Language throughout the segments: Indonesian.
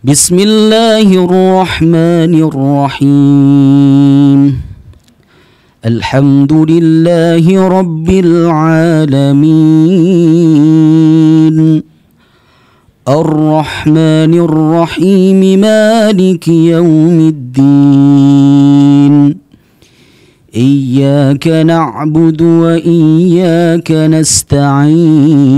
Bismillahirrahmanirrahim. Alhamdulillahi rabbil alamin. Ar-Rahmanir Rahim, Maliki yaumiddin. Iyyaka na'budu wa iyyaka nasta'in.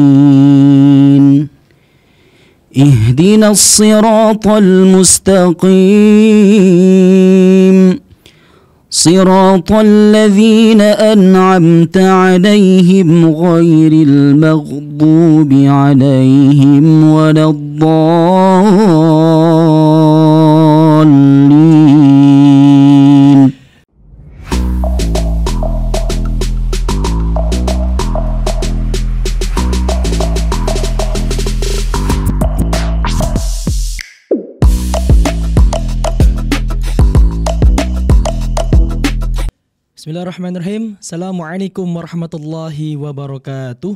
Ihdinas siratal mustaqim. Siratal ladzina an'amta 'alaihim ghairil maghdubi 'alaihim waladdallin. Bismillahirrahmanirrahim. Assalamualaikum warahmatullahi wabarakatuh.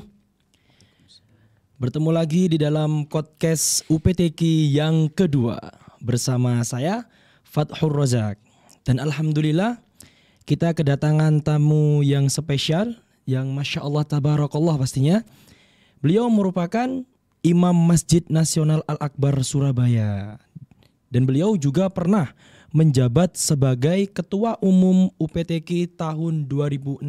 Bertemu lagi di dalam podcast UPTQ yang kedua bersama saya Fathur Razak. Dan alhamdulillah kita kedatangan tamu yang spesial, yang Masya Allah Tabarakallah pastinya. Beliau merupakan Imam Masjid Nasional Al-Akbar Surabaya. Dan beliau juga pernah menjabat sebagai Ketua Umum UPTQ tahun 2016.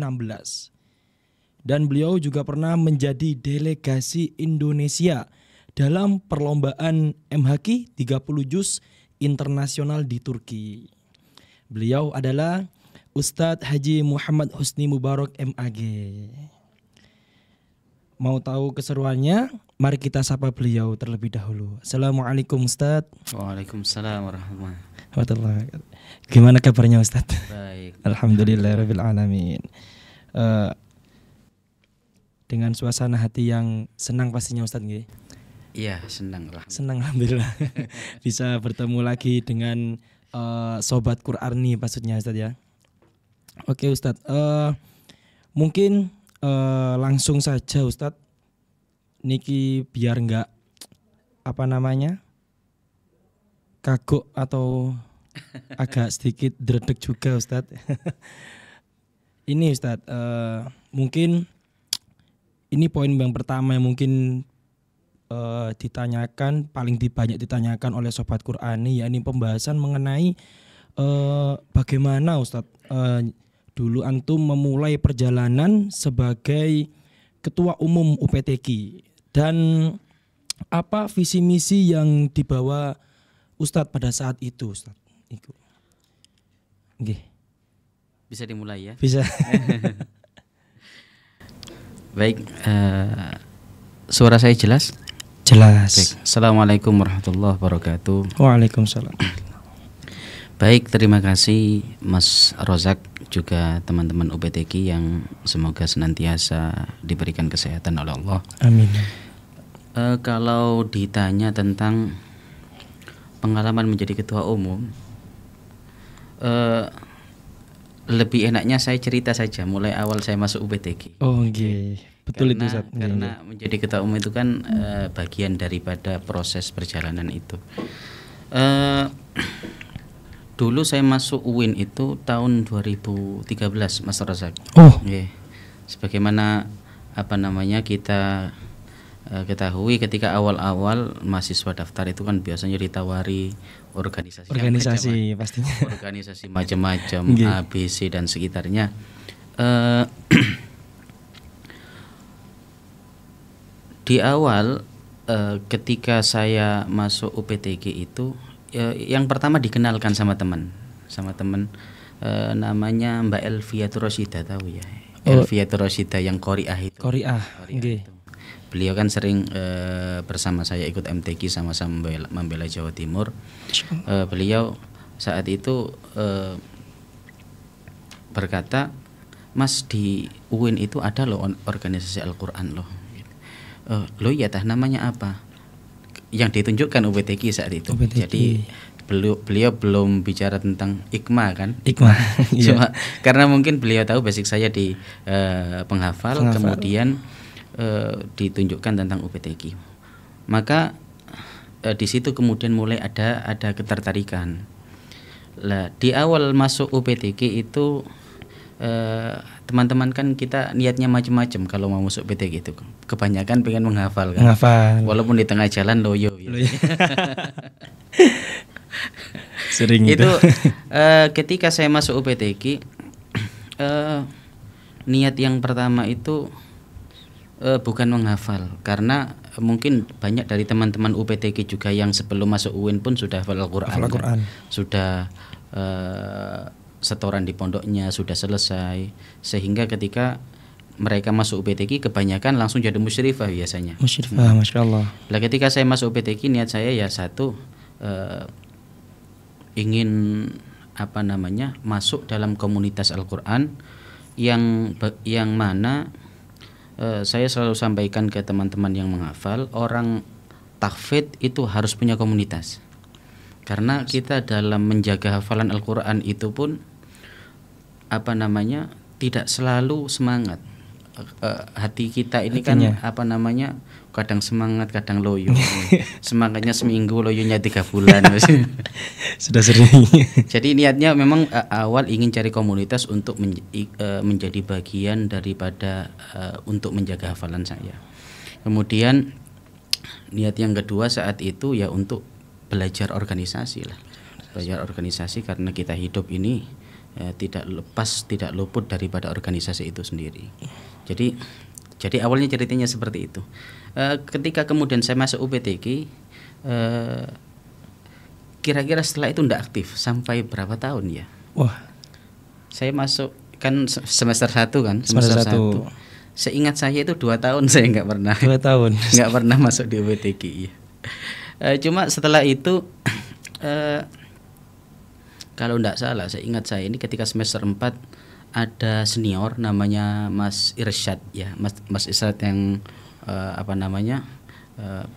Dan beliau juga pernah menjadi delegasi Indonesia dalam perlombaan MHQ 30 Juz Internasional di Turki. Beliau adalah Ustadz Haji Muhammad Husni Mubarak MAG. Mau tahu keseruannya? Mari kita sapa beliau terlebih dahulu. Assalamualaikum Ustadz. Waalaikumsalam warahmatullahi wabarakatuh. Gimana kabarnya Ustadz? Baik. Alhamdulillahirabbil alamin. Dengan suasana hati yang senang pastinya Ustadz nggih? Iya, senang lah. Senang alhamdulillah. Bisa bertemu lagi dengan sobat Qur'ani maksudnya Ustadz ya. Oke Ustadz, mungkin langsung saja Ustadz. Niki biar enggak kagok atau agak sedikit dredeg juga Ustadz. Ini Ustadz, mungkin ini poin yang pertama yang mungkin ditanyakan, paling banyak ditanyakan oleh sobat Qur'ani, yakni pembahasan mengenai bagaimana Ustadz dulu antum memulai perjalanan sebagai Ketua Umum UPTQ dan apa visi misi yang dibawa Ustadz pada saat itu Ustadz. Oke. Bisa dimulai ya? Bisa. Baik, suara saya jelas? Jelas. Baik. Assalamualaikum warahmatullahi wabarakatuh. Waalaikumsalam. Baik, terima kasih Mas Rozak, juga teman-teman UPTQ yang semoga senantiasa diberikan kesehatan oleh Allah. Amin. Kalau ditanya tentang pengalaman menjadi ketua umum, lebih enaknya saya cerita saja mulai awal saya masuk UPTQ. Oh okay. Betul itu Ustaz. Karena menjadi ketua umum itu kan bagian daripada proses perjalanan itu. Dulu saya masuk UIN itu tahun 2013 Mas Razak. Oh. Yeah. Sebagaimana kita ketahui ketika awal-awal mahasiswa daftar itu kan biasanya ditawari organisasi pastinya. Organisasi macam-macam, ABC dan sekitarnya. Di awal ketika saya masuk UPTQ itu yang pertama dikenalkan sama teman namanya Mbak Elviatur Rosyida, tahu ya? Elviatur Rosyida yang Qori'ah itu. Qori'ah. Beliau kan sering bersama saya ikut MTQ sama-sama membela Jawa Timur. Beliau saat itu berkata, Mas, di UIN itu ada loh organisasi Al-Quran loh. Loh iya tah, namanya apa? Yang ditunjukkan UPTQ saat itu. Jadi beliau belum bicara tentang IKMA kan? IKMA. Cuma karena mungkin beliau tahu basic saya di penghafal. Kemudian ditunjukkan tentang UPTQ. Maka di situ kemudian mulai ada ketertarikan. Lah di awal masuk UPTK itu teman-teman kan kita niatnya macam-macam kalau mau masuk UPTK itu. Kebanyakan pengen menghafal kan. Menghafal. Walaupun di tengah jalan loyo. Sering itu. Ketika saya masuk UPTK, niat yang pertama itu bukan menghafal, karena mungkin banyak dari teman-teman UPTK juga yang sebelum masuk UIN pun sudah hafal Al-Quran. Kan? Sudah setoran di pondoknya sudah selesai, sehingga ketika mereka masuk UPTK kebanyakan langsung jadi musyrifah biasanya. Musyrifah, Masya Allah. Lah ketika saya masuk UPTK niat saya ya satu, ingin masuk dalam komunitas Al-Quran yang mana saya selalu sampaikan ke teman-teman yang menghafal, orang tahfidz itu harus punya komunitas. Karena kita dalam menjaga hafalan Al-Quran itu pun tidak selalu semangat. Hati kita ini kan kadang semangat, kadang loyo. Semangatnya seminggu, loyonya 3 bulan. Sudah sering. Jadi niatnya memang awal ingin cari komunitas untuk menjadi bagian daripada untuk menjaga hafalan saya. Kemudian niat yang kedua saat itu ya untuk belajar organisasi lah. Belajar organisasi karena kita hidup ini tidak luput daripada organisasi itu sendiri. Jadi awalnya ceritanya seperti itu. Ketika kemudian saya masuk UPTK, kira-kira setelah itu tidak aktif sampai berapa tahun ya? Wah, saya masuk kan semester 1 kan, semester 1. Seingat saya itu 2 tahun saya nggak pernah. 2 tahun. Nggak pernah masuk di UPTK. Ya. Cuma setelah itu, kalau tidak salah, saya ingat saya ini ketika semester 4 ada senior namanya Mas Irsyad ya, Mas Irsyad yang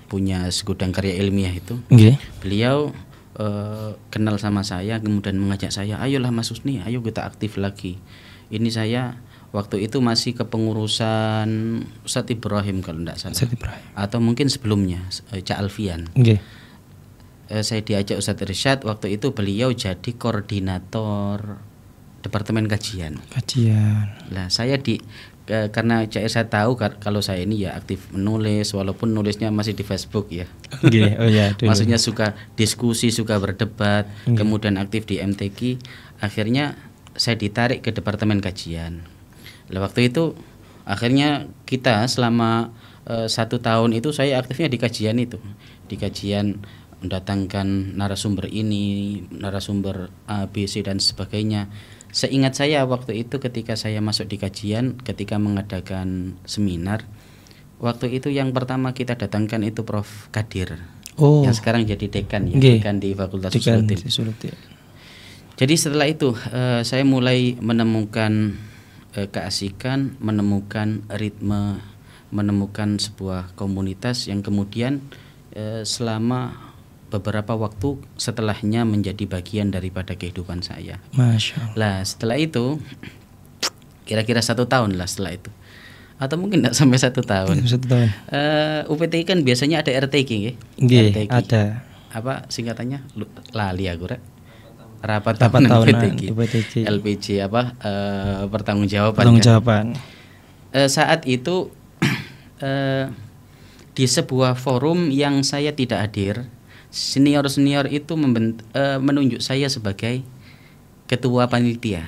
punya segudang karya ilmiah itu. Okay. Beliau kenal sama saya, kemudian mengajak saya, ayolah Mas Husni, ayo kita aktif lagi. Ini saya waktu itu masih kepengurusan Ustadz Ibrahim kalau tidak salah, atau mungkin sebelumnya Cak Alfian. Okay. Saya diajak Ustadz Irsyad, waktu itu beliau jadi koordinator Departemen Kajian. Lah saya karena saya tahu kalau saya ini ya aktif menulis, walaupun nulisnya masih di Facebook ya. Okay. Oh ya. Maksudnya suka diskusi, suka berdebat, kemudian aktif di MTQ. Akhirnya saya ditarik ke Departemen Kajian. Lah waktu itu akhirnya kita selama 1 tahun itu saya aktifnya di kajian itu, di kajian mendatangkan narasumber ini, narasumber A, B, C dan sebagainya. Seingat saya waktu itu ketika saya masuk di kajian, ketika mengadakan seminar, waktu itu yang pertama kita datangkan itu Prof. Kadir, yang sekarang jadi dekan ya, dekan di Fakultas Usuluddin. Jadi setelah itu saya mulai menemukan keasikan, menemukan ritme, menemukan sebuah komunitas yang kemudian selama beberapa waktu setelahnya menjadi bagian daripada kehidupan saya. Masya Allah. Lah setelah itu kira-kira 1 tahun lah setelah itu, atau mungkin tidak sampai 1 tahun. UPTK kan biasanya ada RTQ ya? RTQ. Ada. Apa singkatannya? Lali aku rek. Rapat tahunan UPTK. LPJ pertanggungjawaban. Saat itu di sebuah forum yang saya tidak hadir, senior itu menunjuk saya sebagai ketua panitia.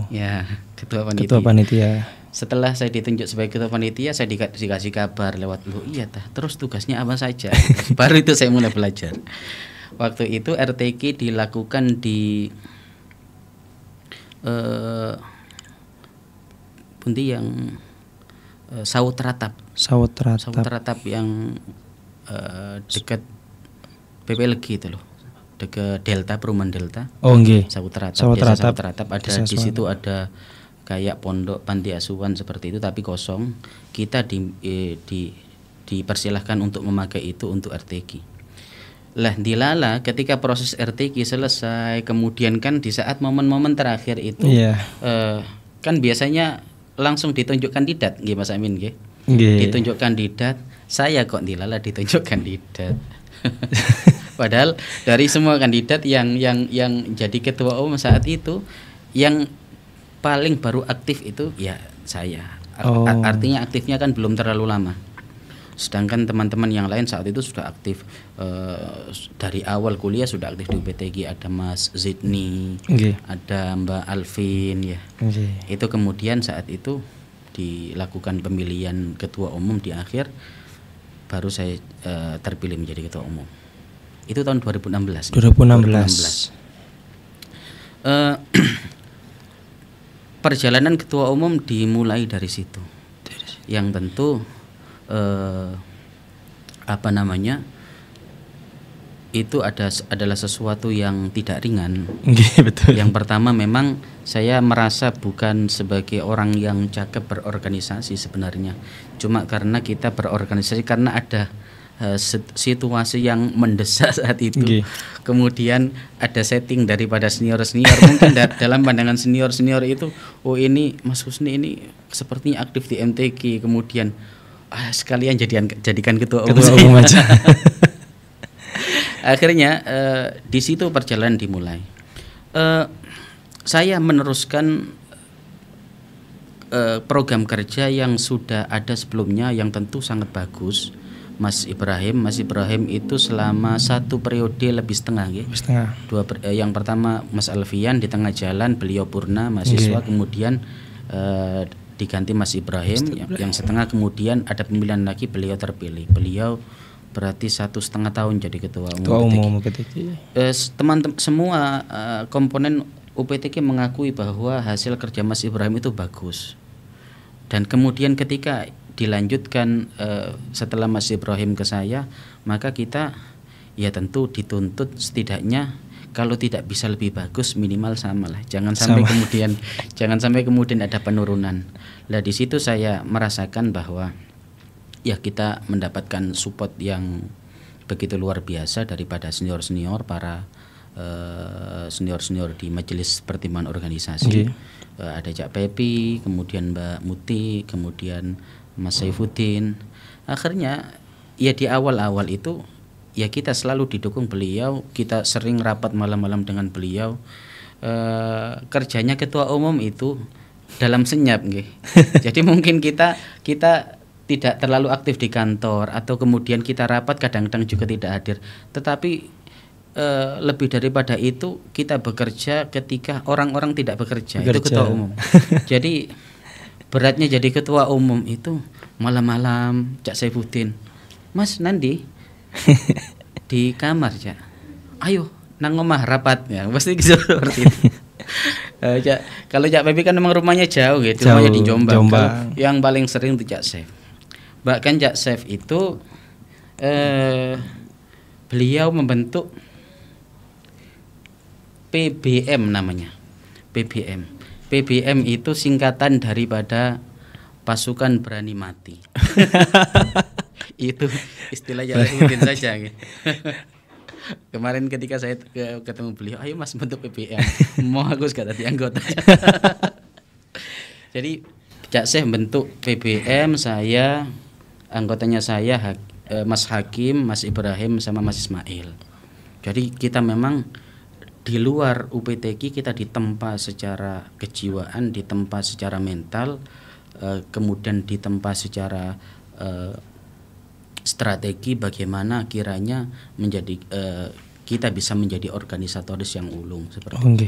Ya, ketua panitia. Setelah saya ditunjuk sebagai ketua panitia, saya dikasih kabar lewat terus tugasnya apa saja. Baru itu saya mulai belajar. Waktu itu RTQ dilakukan di pundi yang Sawut Ratap yang dekat PPLG itu loh, dekat Delta, perumahan Delta. Sawut Ratap ada di situ, ada kayak pondok panti asuhan seperti itu tapi kosong. Kita dipersilahkan untuk memakai itu untuk RTQ. Lah dilala ketika proses RTQ selesai, kemudian kan di saat momen-momen terakhir itu kan biasanya langsung ditunjuk kandidat nggih Mas Amin nggih. Ditunjuk kandidat, saya kok dilala ditunjuk kandidat. Padahal dari semua kandidat yang jadi ketua umum saat itu, yang paling baru aktif itu ya saya. Artinya aktifnya kan belum terlalu lama. Sedangkan teman-teman yang lain saat itu sudah aktif, dari awal kuliah sudah aktif di UPTG. Ada Mas Zidni, ada Mbak Alvin ya. Itu kemudian saat itu dilakukan pemilihan ketua umum di akhir, baru saya terpilih menjadi ketua umum. Itu tahun 2016. 2016. Perjalanan ketua umum dimulai dari situ. Yang tentu itu adalah sesuatu yang tidak ringan. Betul. Yang pertama memang saya merasa bukan sebagai orang yang cakep berorganisasi sebenarnya. Cuma karena kita berorganisasi karena ada situasi yang mendesak saat itu. Kemudian ada setting daripada senior-senior. Mungkin dalam pandangan senior-senior itu, oh ini Mas Husni ini sepertinya aktif di MTQ. Kemudian sekalian jadikan ketua umum aja. Akhirnya di situ perjalanan dimulai. Saya meneruskan program kerja yang sudah ada sebelumnya, yang tentu sangat bagus. Mas Ibrahim itu selama 1 periode lebih setengah, yang pertama Mas Alfian di tengah jalan, beliau purna mahasiswa, kemudian diganti Mas Ibrahim yang setengah, kemudian ada pemilihan lagi, beliau terpilih. Beliau berarti 1,5 tahun jadi ketua umum UPTQ. Teman-teman semua komponen UPTQ mengakui bahwa hasil kerja Mas Ibrahim itu bagus. Dan kemudian ketika dilanjutkan setelah Mas Ibrahim ke saya, maka kita ya tentu dituntut setidaknya kalau tidak bisa lebih bagus minimal sama lah. Jangan sampai kemudian ada penurunan. Lah di situ saya merasakan bahwa ya kita mendapatkan support yang begitu luar biasa daripada senior-senior, para senior-senior di majelis pertimbangan organisasi. Ada Cak Pepi, kemudian Mbak Muti, kemudian Mas Saifuddin. Akhirnya ya di awal-awal itu ya kita selalu didukung beliau, kita sering rapat malam-malam dengan beliau. Kerjanya ketua umum itu dalam senyap nggih. Jadi mungkin kita tidak terlalu aktif di kantor, atau kemudian kita rapat kadang-kadang juga tidak hadir. Tetapi lebih daripada itu kita bekerja ketika orang-orang tidak bekerja. Itu ketua umum. Jadi beratnya jadi ketua umum itu malam-malam Cak Saifuddin, Mas Nandi di kamar Cak, ayo nang omah rapat ya, pasti seperti itu. Kalau Cak Pepi kan memang rumahnya jauh gitu, rumahnya di Jombang. Yang paling sering itu Cak Saif. Bahkan Cak Saif itu beliau membentuk PBM namanya. PBM itu singkatan daripada pasukan berani mati. Itu istilahnya mungkin saja. Kemarin ketika saya ketemu beliau, ayo Mas bentuk PBM. Mau aku gak tadi anggota. Jadi Cak Saif bentuk PBM, saya anggotanya saya Mas Hakim, Mas Ibrahim sama Mas Ismail. Jadi kita memang di luar UPTQ kita ditempa secara kejiwaan, ditempa secara mental, kemudian ditempa secara strategi bagaimana kiranya menjadi kita bisa menjadi organisatoris yang ulung seperti itu.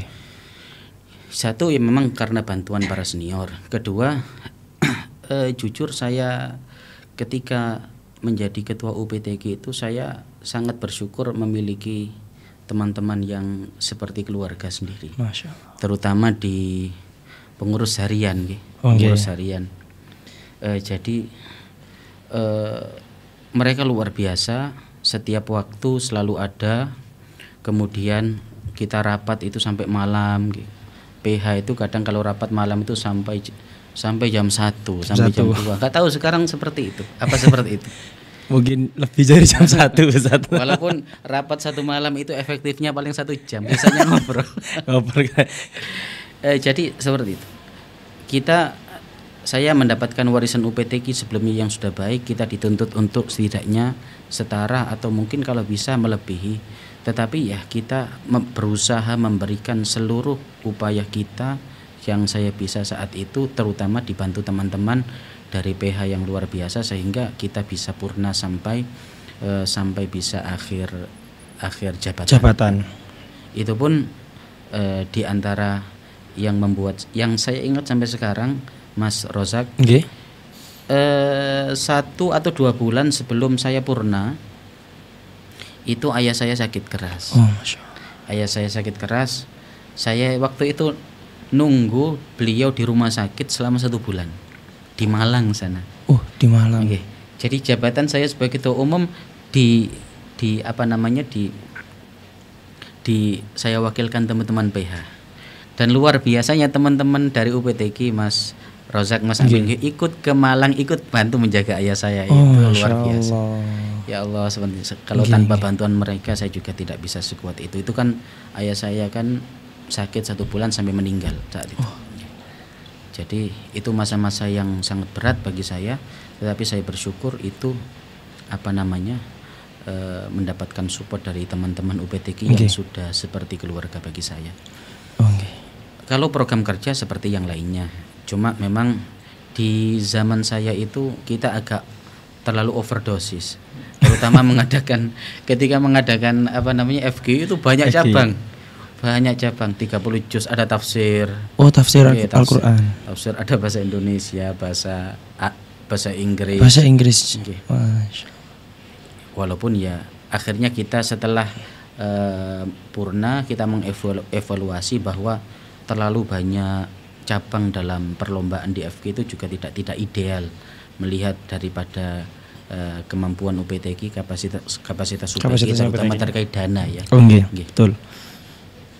Satu ya memang karena bantuan para senior. Kedua jujur saya ketika menjadi ketua UPTQ itu saya sangat bersyukur memiliki teman-teman yang seperti keluarga sendiri. Masya Allah. Terutama di pengurus harian, pengurus harian. Jadi mereka luar biasa, setiap waktu selalu ada. Kemudian kita rapat itu sampai malam. PH itu kadang kalau rapat malam itu sampai jam 1, sampai jam 2. Gak tahu sekarang seperti itu. Apa seperti itu? Mungkin lebih dari jam 1. Walaupun rapat 1 malam itu efektifnya paling 1 jam, biasanya ngobrol. Jadi seperti itu. Kita saya mendapatkan warisan UPTQ sebelumnya yang sudah baik, kita dituntut untuk setidaknya setara atau mungkin kalau bisa melebihi. Tetapi ya kita berusaha memberikan seluruh upaya kita yang saya bisa saat itu, terutama dibantu teman-teman dari PH yang luar biasa sehingga kita bisa purna sampai bisa akhir jabatan. Itu pun di antara yang membuat, yang saya ingat sampai sekarang, Mas Rozak, 1 atau 2 bulan sebelum saya purna, itu ayah saya sakit keras. Ayah saya sakit keras. Saya waktu itu nunggu beliau di rumah sakit selama 1 bulan di Malang sana. Di Malang. Jadi jabatan saya sebagai ketua umum di saya wakilkan teman-teman PH. Dan luar biasanya teman-teman dari UPTQ, Mas Rozak, Mas Amin, ikut ke Malang, ikut bantu menjaga ayah saya. Itu luar biasa. Ya Allah, kalau tanpa bantuan mereka saya juga tidak bisa sekuat itu. Itu kan ayah saya kan sakit 1 bulan sampai meninggal saat itu. Jadi itu masa-masa yang sangat berat bagi saya. Tetapi saya bersyukur itu mendapatkan support dari teman-teman UPTQ yang sudah seperti keluarga bagi saya. Kalau program kerja seperti yang lainnya, cuma memang di zaman saya itu kita agak terlalu overdosis, terutama ketika mengadakan FG itu banyak cabang. 30 juz, ada tafsir. Tafsir Al-Qur'an. Tafsir, ada bahasa Indonesia, bahasa Inggris. Bahasa Inggris. Walaupun ya akhirnya kita setelah purna kita mengevaluasi bahwa terlalu banyak cabang dalam perlombaan di FG itu juga tidak ideal melihat daripada kemampuan UPTQ, kapasitas UPTQ terutama terkait dana ya. Betul.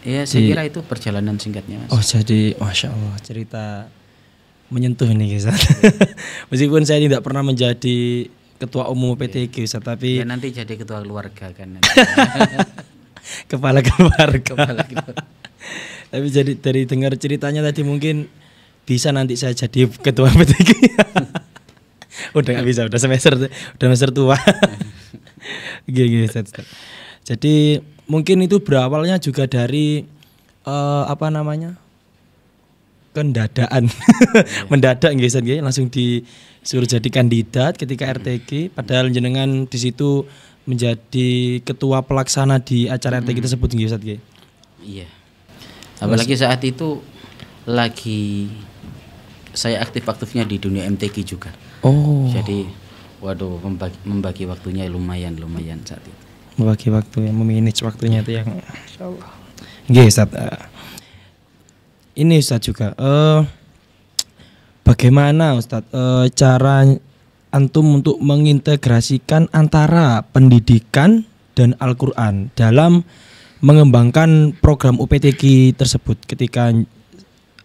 Ya saya kira itu perjalanan singkatnya, Mas. Jadi Masya Allah, cerita menyentuh nih Ustaz. Meskipun saya tidak pernah menjadi ketua umum UPTQ Ustaz, tapi ya nanti jadi ketua keluarga kan. Kepala keluarga. Tapi jadi dari dengar ceritanya tadi mungkin bisa nanti saya jadi ketua UPTQ. Udah nggak bisa, udah semester tua. Ustaz. Jadi mungkin itu berawalnya juga dari kendadaan. Mendadak Ustaz, langsung disuruh jadi kandidat ketika RTQ, padahal jenengan di situ menjadi ketua pelaksana di acara RTQ tersebut Ustaz. Iya. Apalagi saat itu lagi saya aktif-aktifnya di dunia MTQ juga. Jadi membagi waktunya lumayan saat itu. Membagi waktu, memanage waktunya itu yang insyaallah. Ustaz. Ini Ustaz juga bagaimana Ustaz cara antum untuk mengintegrasikan antara pendidikan dan Al-Qur'an dalam mengembangkan program UPTQ tersebut ketika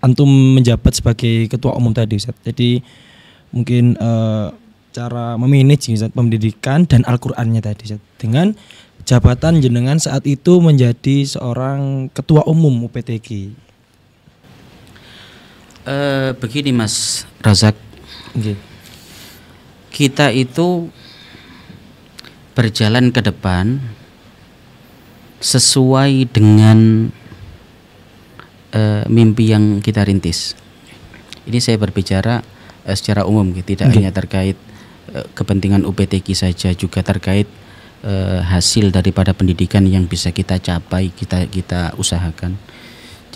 antum menjabat sebagai ketua umum tadi Ustaz. Jadi mungkin cara memanage Ustaz pendidikan dan Al-Qur'annya tadi Ustaz, dengan jabatan jenengan saat itu menjadi seorang ketua umum UPTQ. Begini Mas Razak, kita itu berjalan ke depan sesuai dengan mimpi yang kita rintis. Ini saya berbicara secara umum, tidak hanya terkait kepentingan UPTQ saja, juga terkait hasil daripada pendidikan yang bisa kita capai, kita usahakan.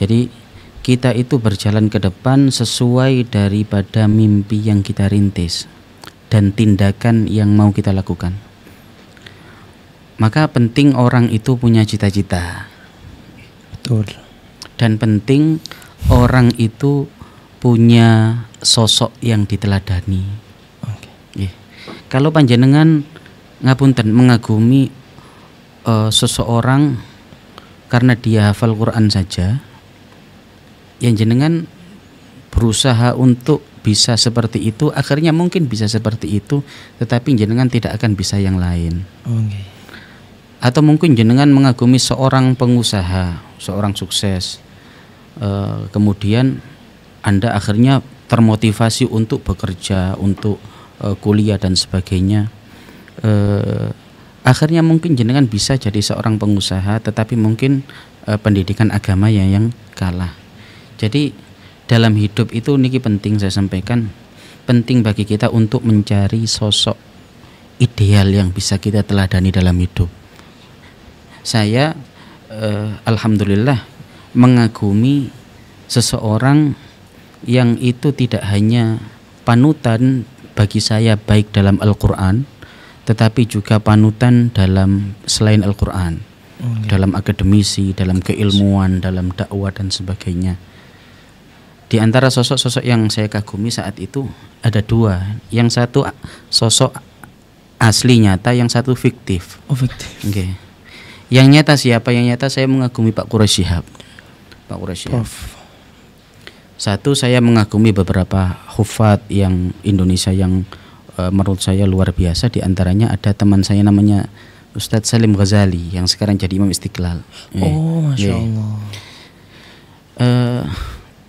Jadi kita itu berjalan ke depan sesuai daripada mimpi yang kita rintis dan tindakan yang mau kita lakukan. Maka penting orang itu punya cita-cita. Betul. Dan penting orang itu punya sosok yang diteladani. Kalau panjenengan ngapunten mengagumi seseorang karena dia hafal Quran saja, yang jenengan berusaha untuk bisa seperti itu, akhirnya mungkin bisa seperti itu, tetapi jenengan tidak akan bisa yang lain. Atau mungkin jenengan mengagumi seorang pengusaha, seorang sukses, kemudian Anda akhirnya termotivasi untuk bekerja, untuk kuliah dan sebagainya, akhirnya mungkin jenengan bisa jadi seorang pengusaha, tetapi mungkin pendidikan agama yang kalah. Jadi dalam hidup itu niki penting saya sampaikan, penting bagi kita untuk mencari sosok ideal yang bisa kita teladani dalam hidup. Saya alhamdulillah mengagumi seseorang yang itu tidak hanya panutan bagi saya baik dalam Al-Quran, tetapi juga panutan dalam selain Al-Quran, dalam akademisi, dalam keilmuan, dalam dakwah dan sebagainya. Di antara sosok-sosok yang saya kagumi saat itu ada dua. Yang satu sosok asli nyata, yang satu fiktif. Oh, fiktif. Okay. Yang nyata siapa? Yang nyata saya mengagumi Pak Quraish Shihab. Pak Quraish Shihab. Satu, saya mengagumi beberapa hufat yang Indonesia yang menurut saya luar biasa. Di antaranya ada teman saya namanya Ustadz Salim Ghazali yang sekarang jadi Imam Istiqlal. Oh, Masya Allah.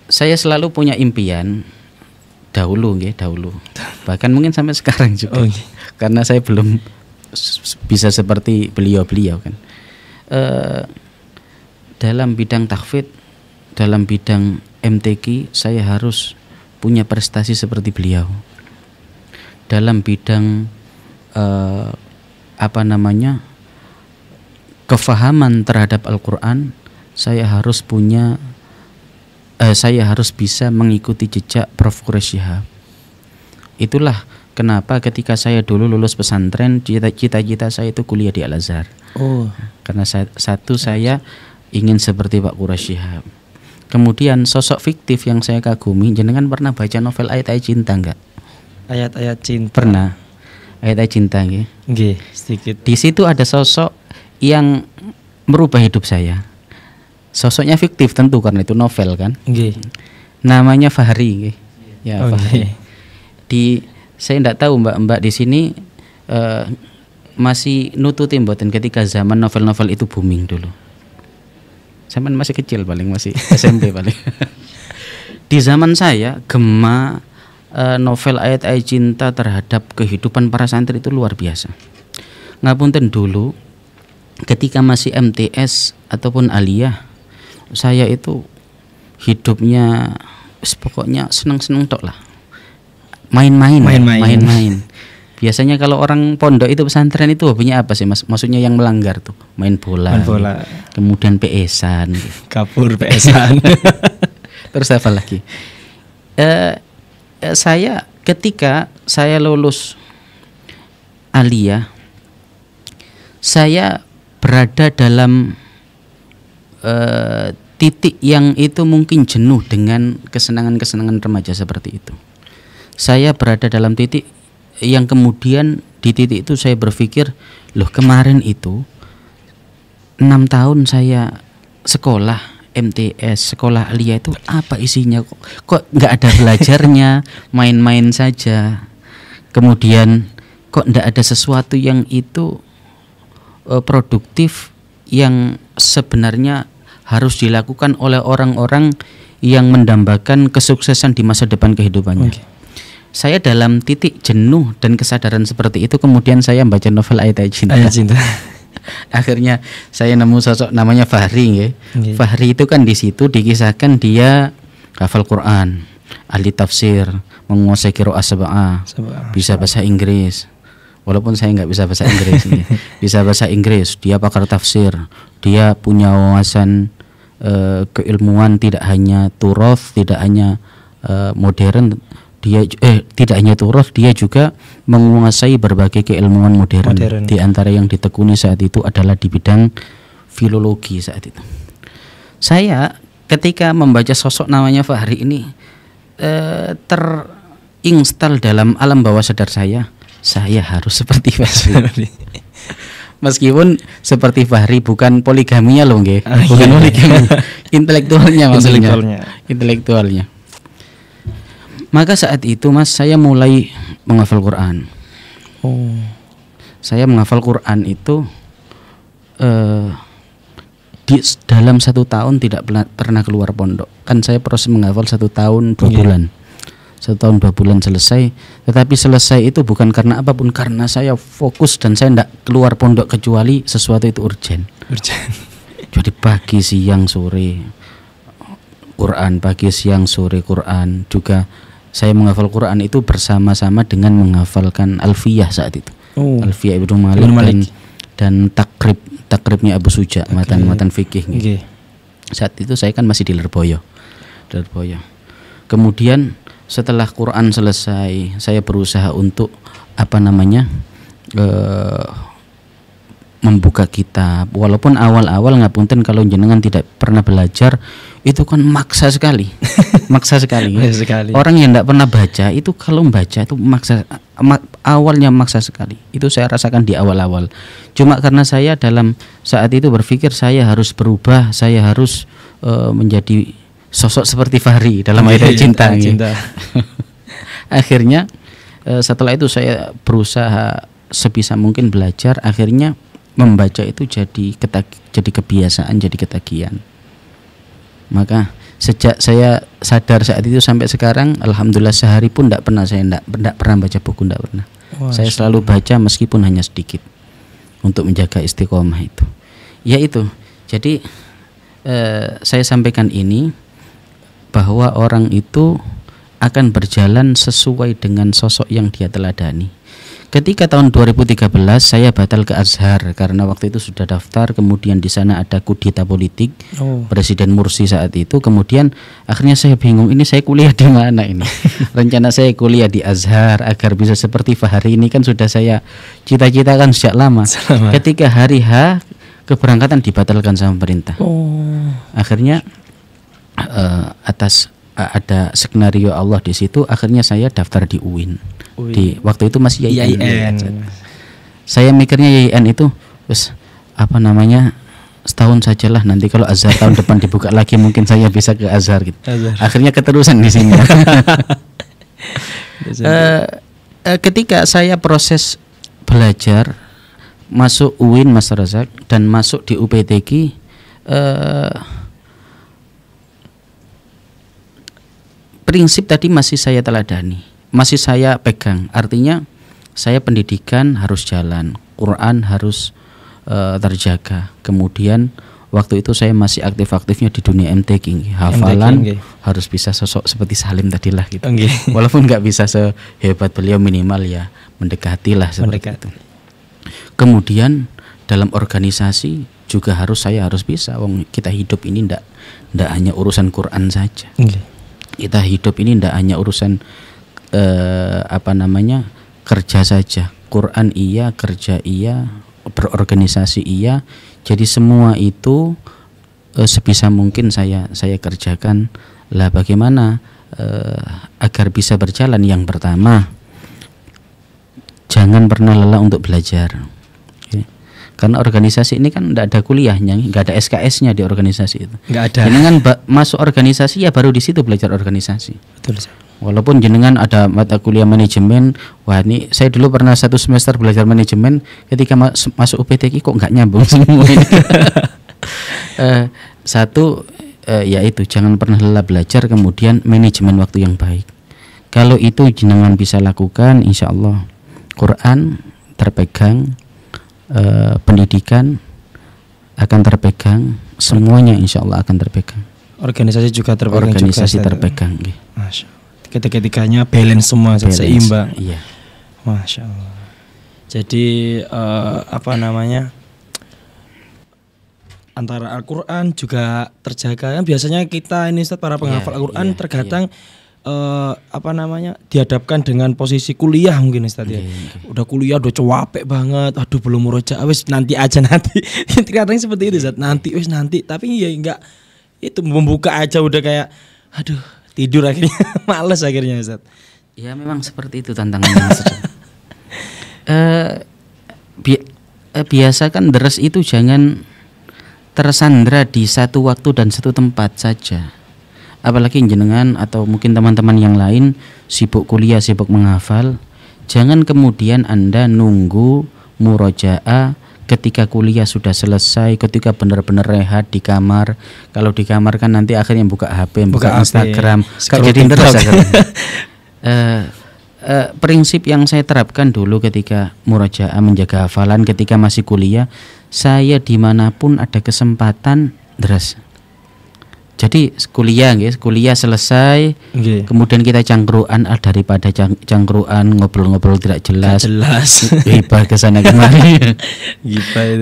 Saya selalu punya impian dahulu, bahkan mungkin sampai sekarang juga, karena saya belum bisa seperti beliau kan. Dalam bidang tahfidz, dalam bidang MTQ, saya harus punya prestasi seperti beliau. Dalam bidang kefahaman terhadap Al-Quran, saya harus bisa mengikuti jejak Prof. Quraish Shihab. Itulah kenapa ketika saya dulu lulus pesantren, cita-cita saya itu kuliah di Al-Azhar. Karena saya ingin seperti Pak Quraish Shihab. Kemudian sosok fiktif yang saya kagumi, jenengan pernah baca novel Ayat-Ayat Cinta enggak? Ayat-Ayat Cinta. Pernah. Ayat-Ayat Cinta nggih. Nggih, sedikit. Di situ ada sosok yang merubah hidup saya. Sosoknya fiktif tentu karena itu novel kan. Nggih. Namanya Fahri nggih. Ya, Fahri. Okay. Saya enggak tahu Mbak di sini masih nututi mboten ketika zaman novel-novel itu booming dulu. Zaman masih kecil paling, masih SMP paling. Di zaman saya gema novel Ayat-Ayat Cinta terhadap kehidupan para santri itu luar biasa. Ngapunten dulu ketika masih MTS ataupun aliyah, saya itu hidupnya pokoknya seneng-seneng tok lah. Main-main. Biasanya kalau orang pondok itu pesantren itu hobinya apa sih Mas? Maksudnya yang melanggar tuh, main bola. Kemudian PS-an. Kapur PS-an. Terus apa lagi? Saya ketika saya lulus aliyah, saya berada dalam titik yang itu mungkin jenuh dengan kesenangan-kesenangan remaja seperti itu. Saya berada dalam titik yang kemudian di titik itu saya berpikir, loh kemarin itu 6 tahun saya sekolah MTS, sekolah aliyah itu apa isinya, kok nggak ada belajarnya, main-main saja. Kemudian kok nggak ada sesuatu yang itu produktif yang sebenarnya harus dilakukan oleh orang-orang yang mendambakan kesuksesan di masa depan kehidupannya. Saya dalam titik jenuh dan kesadaran seperti itu, kemudian saya membaca novel Ayat-Ayat Cinta. Akhirnya saya nemu sosok namanya Fahri. Fahri itu kan di situ dikisahkan dia hafal Quran, ahli tafsir, menguasai qiraah sab'ah, bisa bahasa Inggris. Walaupun saya nggak bisa bahasa Inggris, bisa bahasa Inggris. Dia pakar tafsir, dia punya wawasan keilmuan tidak hanya turoth, tidak hanya modern. Dia tidak hanya turoth, dia juga menguasai berbagai keilmuan modern. Di antara yang ditekuni saat itu adalah di bidang filologi saat itu. Saya ketika membaca sosok namanya Fahri ini terinstal dalam alam bawah sadar saya harus seperti Fahri. Meskipun seperti Fahri bukan poligaminya loh nggih, bukan poligami, intelektualnya maksudnya. Intelektualnya. Maka saat itu Mas, saya mulai menghafal Quran. Saya menghafal Quran itu dalam 1 tahun tidak pernah keluar pondok. Kan saya proses menghafal 1 tahun 2 bulan. 1 tahun 2 bulan selesai. Tetapi selesai itu bukan karena apapun, karena saya fokus dan saya tidak keluar pondok kecuali sesuatu itu urgent. Jadi pagi siang sore Quran, pagi siang sore Quran. Juga saya menghafal Quran itu bersama-sama dengan menghafalkan Alfiyah saat itu. Alfiyah Ibnu Malik dan takribnya Abu Suja, matan fikih. Saat itu saya kan masih di Lirboyo. Kemudian setelah Quran selesai, saya berusaha untuk membuka kitab. Walaupun awal-awal ngapunten kalau jenengan tidak pernah belajar, itu kan maksa sekali. Maksa sekali. Orang yang tidak pernah baca itu kalau membaca itu awalnya maksa sekali. Itu saya rasakan di awal-awal. Cuma karena saya dalam saat itu berpikir saya harus berubah, saya harus menjadi sosok seperti Fahri dalam Ayat Cinta. Akhirnya setelah itu saya berusaha sebisa mungkin belajar. Akhirnya membaca itu jadi kebiasaan, jadi ketagihan. Maka sejak saya sadar saat itu sampai sekarang, alhamdulillah sehari pun tidak pernah baca buku, tidak pernah. Saya selalu baca meskipun hanya sedikit untuk menjaga istiqomah itu. Ya itu. Jadi saya sampaikan ini bahwa orang itu akan berjalan sesuai dengan sosok yang dia teladani. Ketika tahun 2013 saya batal ke Azhar karena waktu itu sudah daftar, kemudian di sana ada kudeta politik Presiden Mursi saat itu. Kemudian akhirnya saya bingung, ini saya kuliah di mana ini? Rencana saya kuliah di Azhar agar bisa seperti Fahri, ini kan sudah saya cita-citakan sejak lama. Ketika hari H keberangkatan dibatalkan sama pemerintah. Akhirnya atas ada skenario Allah di situ, akhirnya saya daftar di UIN. Di waktu itu masih YIN. Saya mikirnya YIN itu setahun sajalah, nanti kalau Azhar tahun depan dibuka lagi mungkin saya bisa ke Azhar gitu. Akhirnya keterusan di sini. Ketika saya proses belajar masuk UIN Mas Razak dan masuk di UPTQ, prinsip tadi masih saya teladani, masih saya pegang. Artinya saya pendidikan harus jalan, Quran harus terjaga. Kemudian waktu itu saya masih aktif-aktifnya di dunia MTQ, hafalan harus bisa sosok seperti Salim tadilah gitu. Walaupun nggak bisa sehebat beliau, minimal ya mendekatilah seperti itu. Kemudian dalam organisasi juga saya harus bisa. Kita hidup ini ndak hanya urusan Quran saja. Kita hidup ini ndak hanya urusan kerja saja. Quran iya, kerja iya, berorganisasi iya. Jadi semua itu sebisa mungkin saya kerjakan. Lah bagaimana agar bisa berjalan? Yang pertama, jangan pernah lelah untuk belajar. Karena organisasi ini kan tidak ada kuliahnya, nggak ada SKS-nya di organisasi itu. Nggak ada. Jenengan masuk organisasi ya baru di situ belajar organisasi. Betul. Walaupun jenengan ada mata kuliah manajemen, wah ini saya dulu pernah 1 semester belajar manajemen, ketika masuk UPTQ kok nggak nyambung semua ini. Yaitu jangan pernah lelah belajar, kemudian manajemen waktu yang baik. Kalau itu jenengan bisa lakukan, insya Allah Quran terpegang. Pendidikan akan terpegang, semuanya insya Allah akan terpegang. Organisasi juga terpegang. Organisasi juga terpegang. Masya Allah. Ketika-ketikanya balance semua, seimbang. Iya. Masya Allah. Jadi antara Al-Quran juga terjaga. Kan biasanya kita ini Ustaz, para penghafal Al-Quran terkadang dihadapkan dengan posisi kuliah mungkin Ustaz ya. Udah kuliah udah capek banget, aduh belum murojaah, wis nanti aja nanti. Kadang seperti itu Ustaz, nanti. Tapi ya enggak, itu membuka aja udah kayak aduh tidur akhirnya. Males akhirnya Ustaz. Ya memang seperti itu tantangannya. Biasa kan deres itu jangan tersandra di satu waktu dan satu tempat saja. Apalagi jenengan atau mungkin teman-teman yang lain sibuk kuliah, sibuk menghafal, jangan kemudian Anda nunggu murojaah ketika kuliah sudah selesai, ketika benar-benar rehat di kamar. Kalau di kamar kan nanti akhirnya buka HP, buka Instagram, jadi terus. Prinsip yang saya terapkan dulu ketika murojaah menjaga hafalan ketika masih kuliah, saya dimanapun ada kesempatan deres. Jadi kuliah selesai, kemudian kita cangkruan daripada cangkruan ngobrol-ngobrol tidak jelas, gibah ke sana kemari.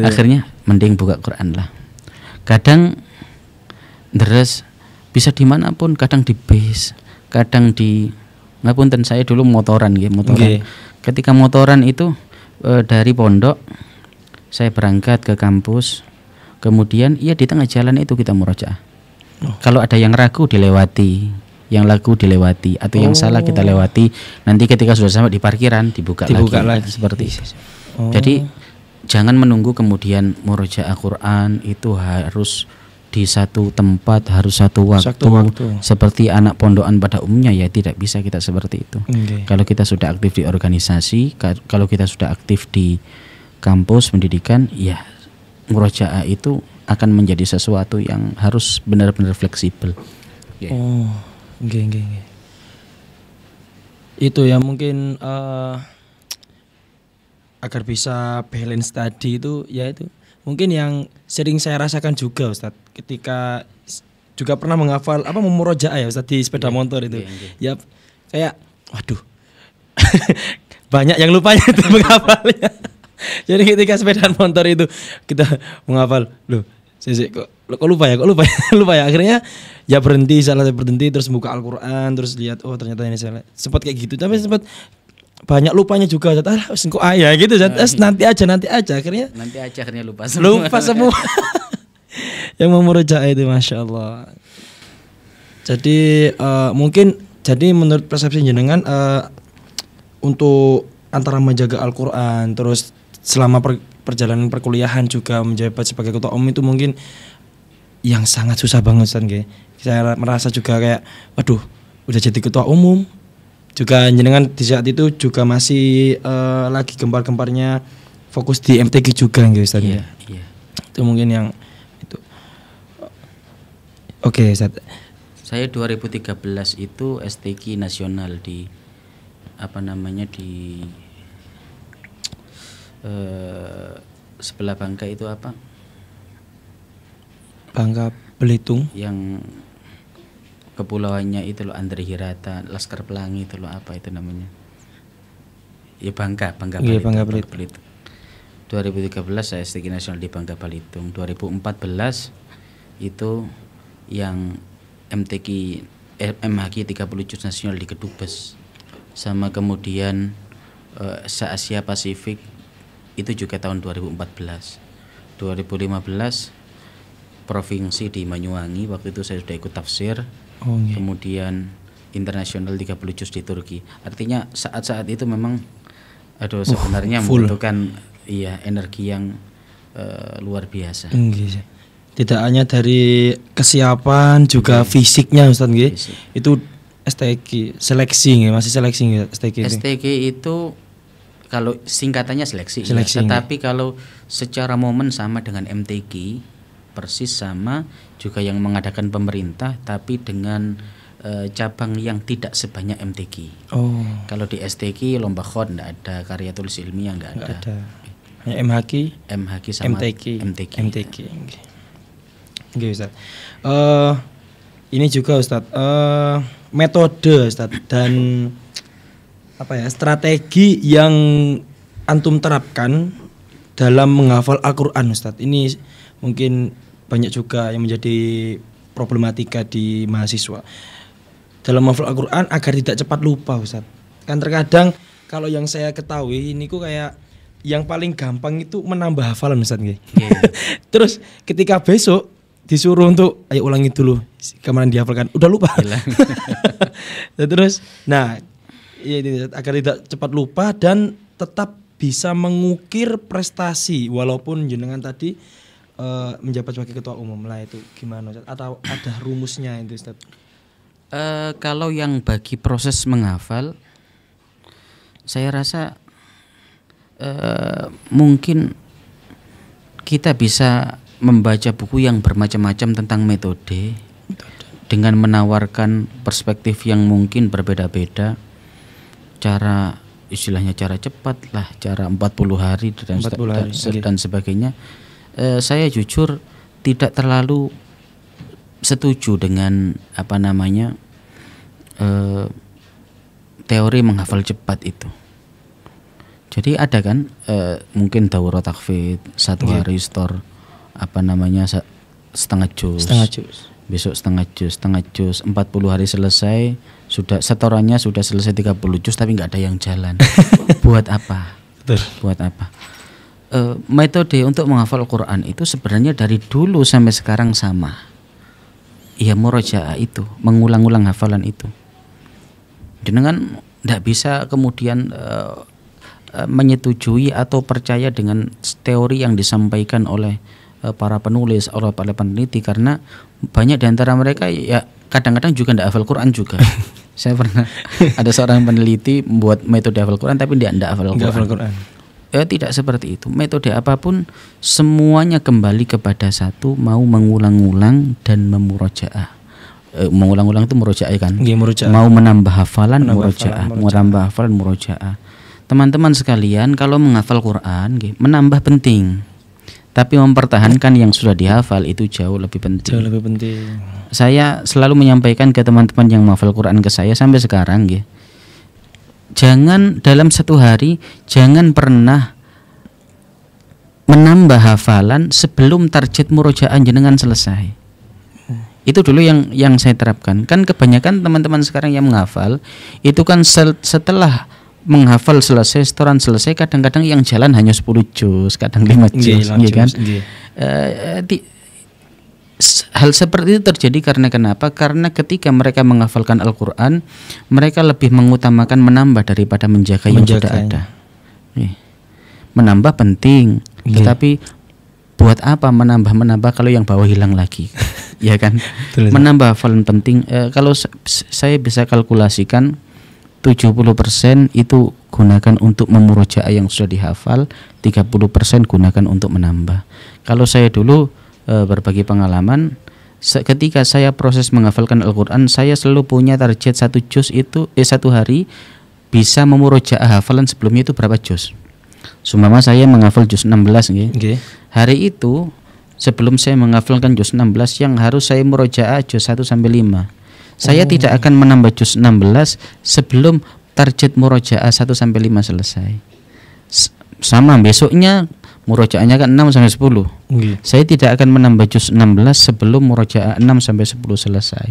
Akhirnya mending buka Quran lah. Kadang deres bisa dimanapun, kadang di bis, kadang di ngapunten saya dulu motoran. Ketika motoran itu dari pondok saya berangkat ke kampus, kemudian di tengah jalan itu kita murojaah. Kalau ada yang ragu dilewati, yang lagu dilewati, atau yang salah kita lewati. Nanti ketika sudah sampai di parkiran dibuka lagi. Seperti itu. Jadi jangan menunggu kemudian murojaah Quran itu harus di satu tempat, harus satu waktu. Seperti anak pondokan pada umumnya, ya tidak bisa kita seperti itu. Kalau kita sudah aktif di organisasi, kalau kita sudah aktif di kampus pendidikan, ya murojaah itu akan menjadi sesuatu yang harus benar-benar fleksibel. Itu ya mungkin agar bisa balance tadi itu, ya itu mungkin yang sering saya rasakan juga Ustadz, ketika juga pernah menghafal memurojaah ya Ustadz di sepeda motor itu. Ya kayak waduh banyak yang lupanya itu menghafalnya. Jadi ketika sepeda motor itu kita menghafal, kok lupa ya, akhirnya ya berhenti terus buka Al-Quran, terus lihat ternyata ini salah, sempat kayak gitu, tapi sempat banyak lupanya juga, kok gitu, nanti aja akhirnya lupa semua. Yang memurojaah itu Masya Allah. Jadi mungkin menurut persepsi jenengan untuk antara menjaga Al-Quran terus selama perjalanan perkuliahan juga menjabat sebagai ketua umum itu mungkin yang sangat susah banget Ustaz. Saya merasa juga kayak waduh, udah jadi ketua umum juga jenengan di saat itu juga masih lagi gempar-gemparnya fokus di MTQ juga Ustaz. Iya. Itu mungkin yang itu. Oke, Ustaz. Saya 2013 itu STQ nasional di di sebelah Bangka itu apa? Bangka Belitung. Yang kepulauannya itu loh, Andre Hirata, Laskar Pelangi itu loh, apa itu namanya? Ya Bangka Belitung. 2013 saya STQ nasional di Bangka Belitung. 2014 itu yang MHQ 30 Juz nasional di Kedubes. Sama kemudian se-Asia Pasifik itu juga tahun 2014. 2015 provinsi di Banyuwangi, waktu itu saya sudah ikut tafsir. Kemudian internasional 30 juz di Turki. Artinya saat-saat itu memang sebenarnya membutuhkan energi yang luar biasa. Tidak hanya dari kesiapan juga fisiknya Ustaz itu STQ seleksi masih seleksi STQ itu kalau singkatannya seleksi. Tetapi kalau secara momen sama dengan MTQ, persis sama, juga yang mengadakan pemerintah, tapi dengan cabang yang tidak sebanyak MTQ. Kalau di STQ lomba khot enggak ada, karya tulis ilmiah enggak ada. Hanya MHQ sama MTQ. Oke Ustaz. Ini juga Ustaz, metode Ustaz dan strategi yang antum terapkan dalam menghafal Al-Quran Ustaz. Ini mungkin banyak juga yang menjadi problematika di mahasiswa dalam menghafal Al-Quran agar tidak cepat lupa Ustaz. Kan terkadang kalau yang saya ketahui ini kayak yang paling gampang itu menambah hafalan Ustaz. Terus ketika besok disuruh untuk ayo ulangi dulu kemarin dihafalkan, udah lupa. Terus agar tidak cepat lupa dan tetap bisa mengukir prestasi walaupun jenengan tadi menjabat sebagai ketua umum lah, itu gimana Ustaz? Atau ada rumusnya itu Ustaz? Kalau yang bagi proses menghafal, saya rasa mungkin kita bisa membaca buku yang bermacam-macam tentang metode dengan menawarkan perspektif yang mungkin berbeda-beda. cara istilahnya cara cepat lah, cara 40 hari dan 40 hari, dan sebagainya. Saya jujur tidak terlalu setuju dengan teori menghafal cepat itu. Jadi ada kan mungkin daurah takfid 1 hari store setengah juz. Besok setengah juz 40 hari selesai, sudah setorannya sudah selesai 30 juz tapi nggak ada yang jalan. Buat apa? Betul. Buat apa? Metode untuk menghafal Quran itu sebenarnya dari dulu sampai sekarang sama. Ya murojaah itu, mengulang-ulang hafalan itu. Jenengan tidak bisa kemudian menyetujui atau percaya dengan teori yang disampaikan oleh para penulis, oleh para peneliti, karena banyak di antara mereka ya kadang-kadang juga tidak hafal Quran juga. Saya pernah ada seorang peneliti membuat metode hafal Quran tapi dia tidak hafal Quran. Tidak seperti itu. Metode apapun semuanya kembali kepada satu, mau mengulang-ulang dan memurojaah. Mengulang-ulang itu murojaah kan? Mau menambah hafalan murojaah, menambah hafalan murojaah. Teman-teman sekalian, kalau menghafal Quran menambah penting. Tapi mempertahankan yang sudah dihafal itu jauh lebih penting. Jauh lebih penting. Saya selalu menyampaikan ke teman-teman yang menghafal Quran ke saya sampai sekarang jangan dalam 1 hari jangan pernah menambah hafalan sebelum target murojaah jenengan selesai. Itu dulu yang saya terapkan. Kan kebanyakan teman-teman sekarang yang menghafal itu kan setelah menghafal selesai, setoran selesai, kadang-kadang yang jalan hanya 10 juz, kadang 5 juz, kan? Hal seperti itu terjadi karena kenapa? Karena ketika mereka menghafalkan Al-Quran, mereka lebih mengutamakan menambah daripada menjaga yang sudah ada. Menambah penting, tetapi buat apa menambah kalau yang bawah hilang lagi? Ya kan? Menambah hafalan penting. Kalau saya bisa kalkulasikan 70% itu gunakan untuk memurojaah yang sudah dihafal, 30% gunakan untuk menambah. Kalau saya dulu berbagi pengalaman, ketika saya proses menghafalkan Al-Quran, saya selalu punya target 1 juz itu 1 hari bisa memurojaah hafalan sebelumnya itu berapa juz. Seumpama saya menghafal juz 16 hari itu sebelum saya menghafalkan juz 16 yang harus saya murojaah juz 1 sampai 5. Saya tidak akan menambah juz 16 sebelum target murojaah 1 sampai 5 selesai. Sama besoknya murojaahnya kan 6 sampai 10. Saya tidak akan menambah juz 16 sebelum murojaah 6 sampai 10 selesai.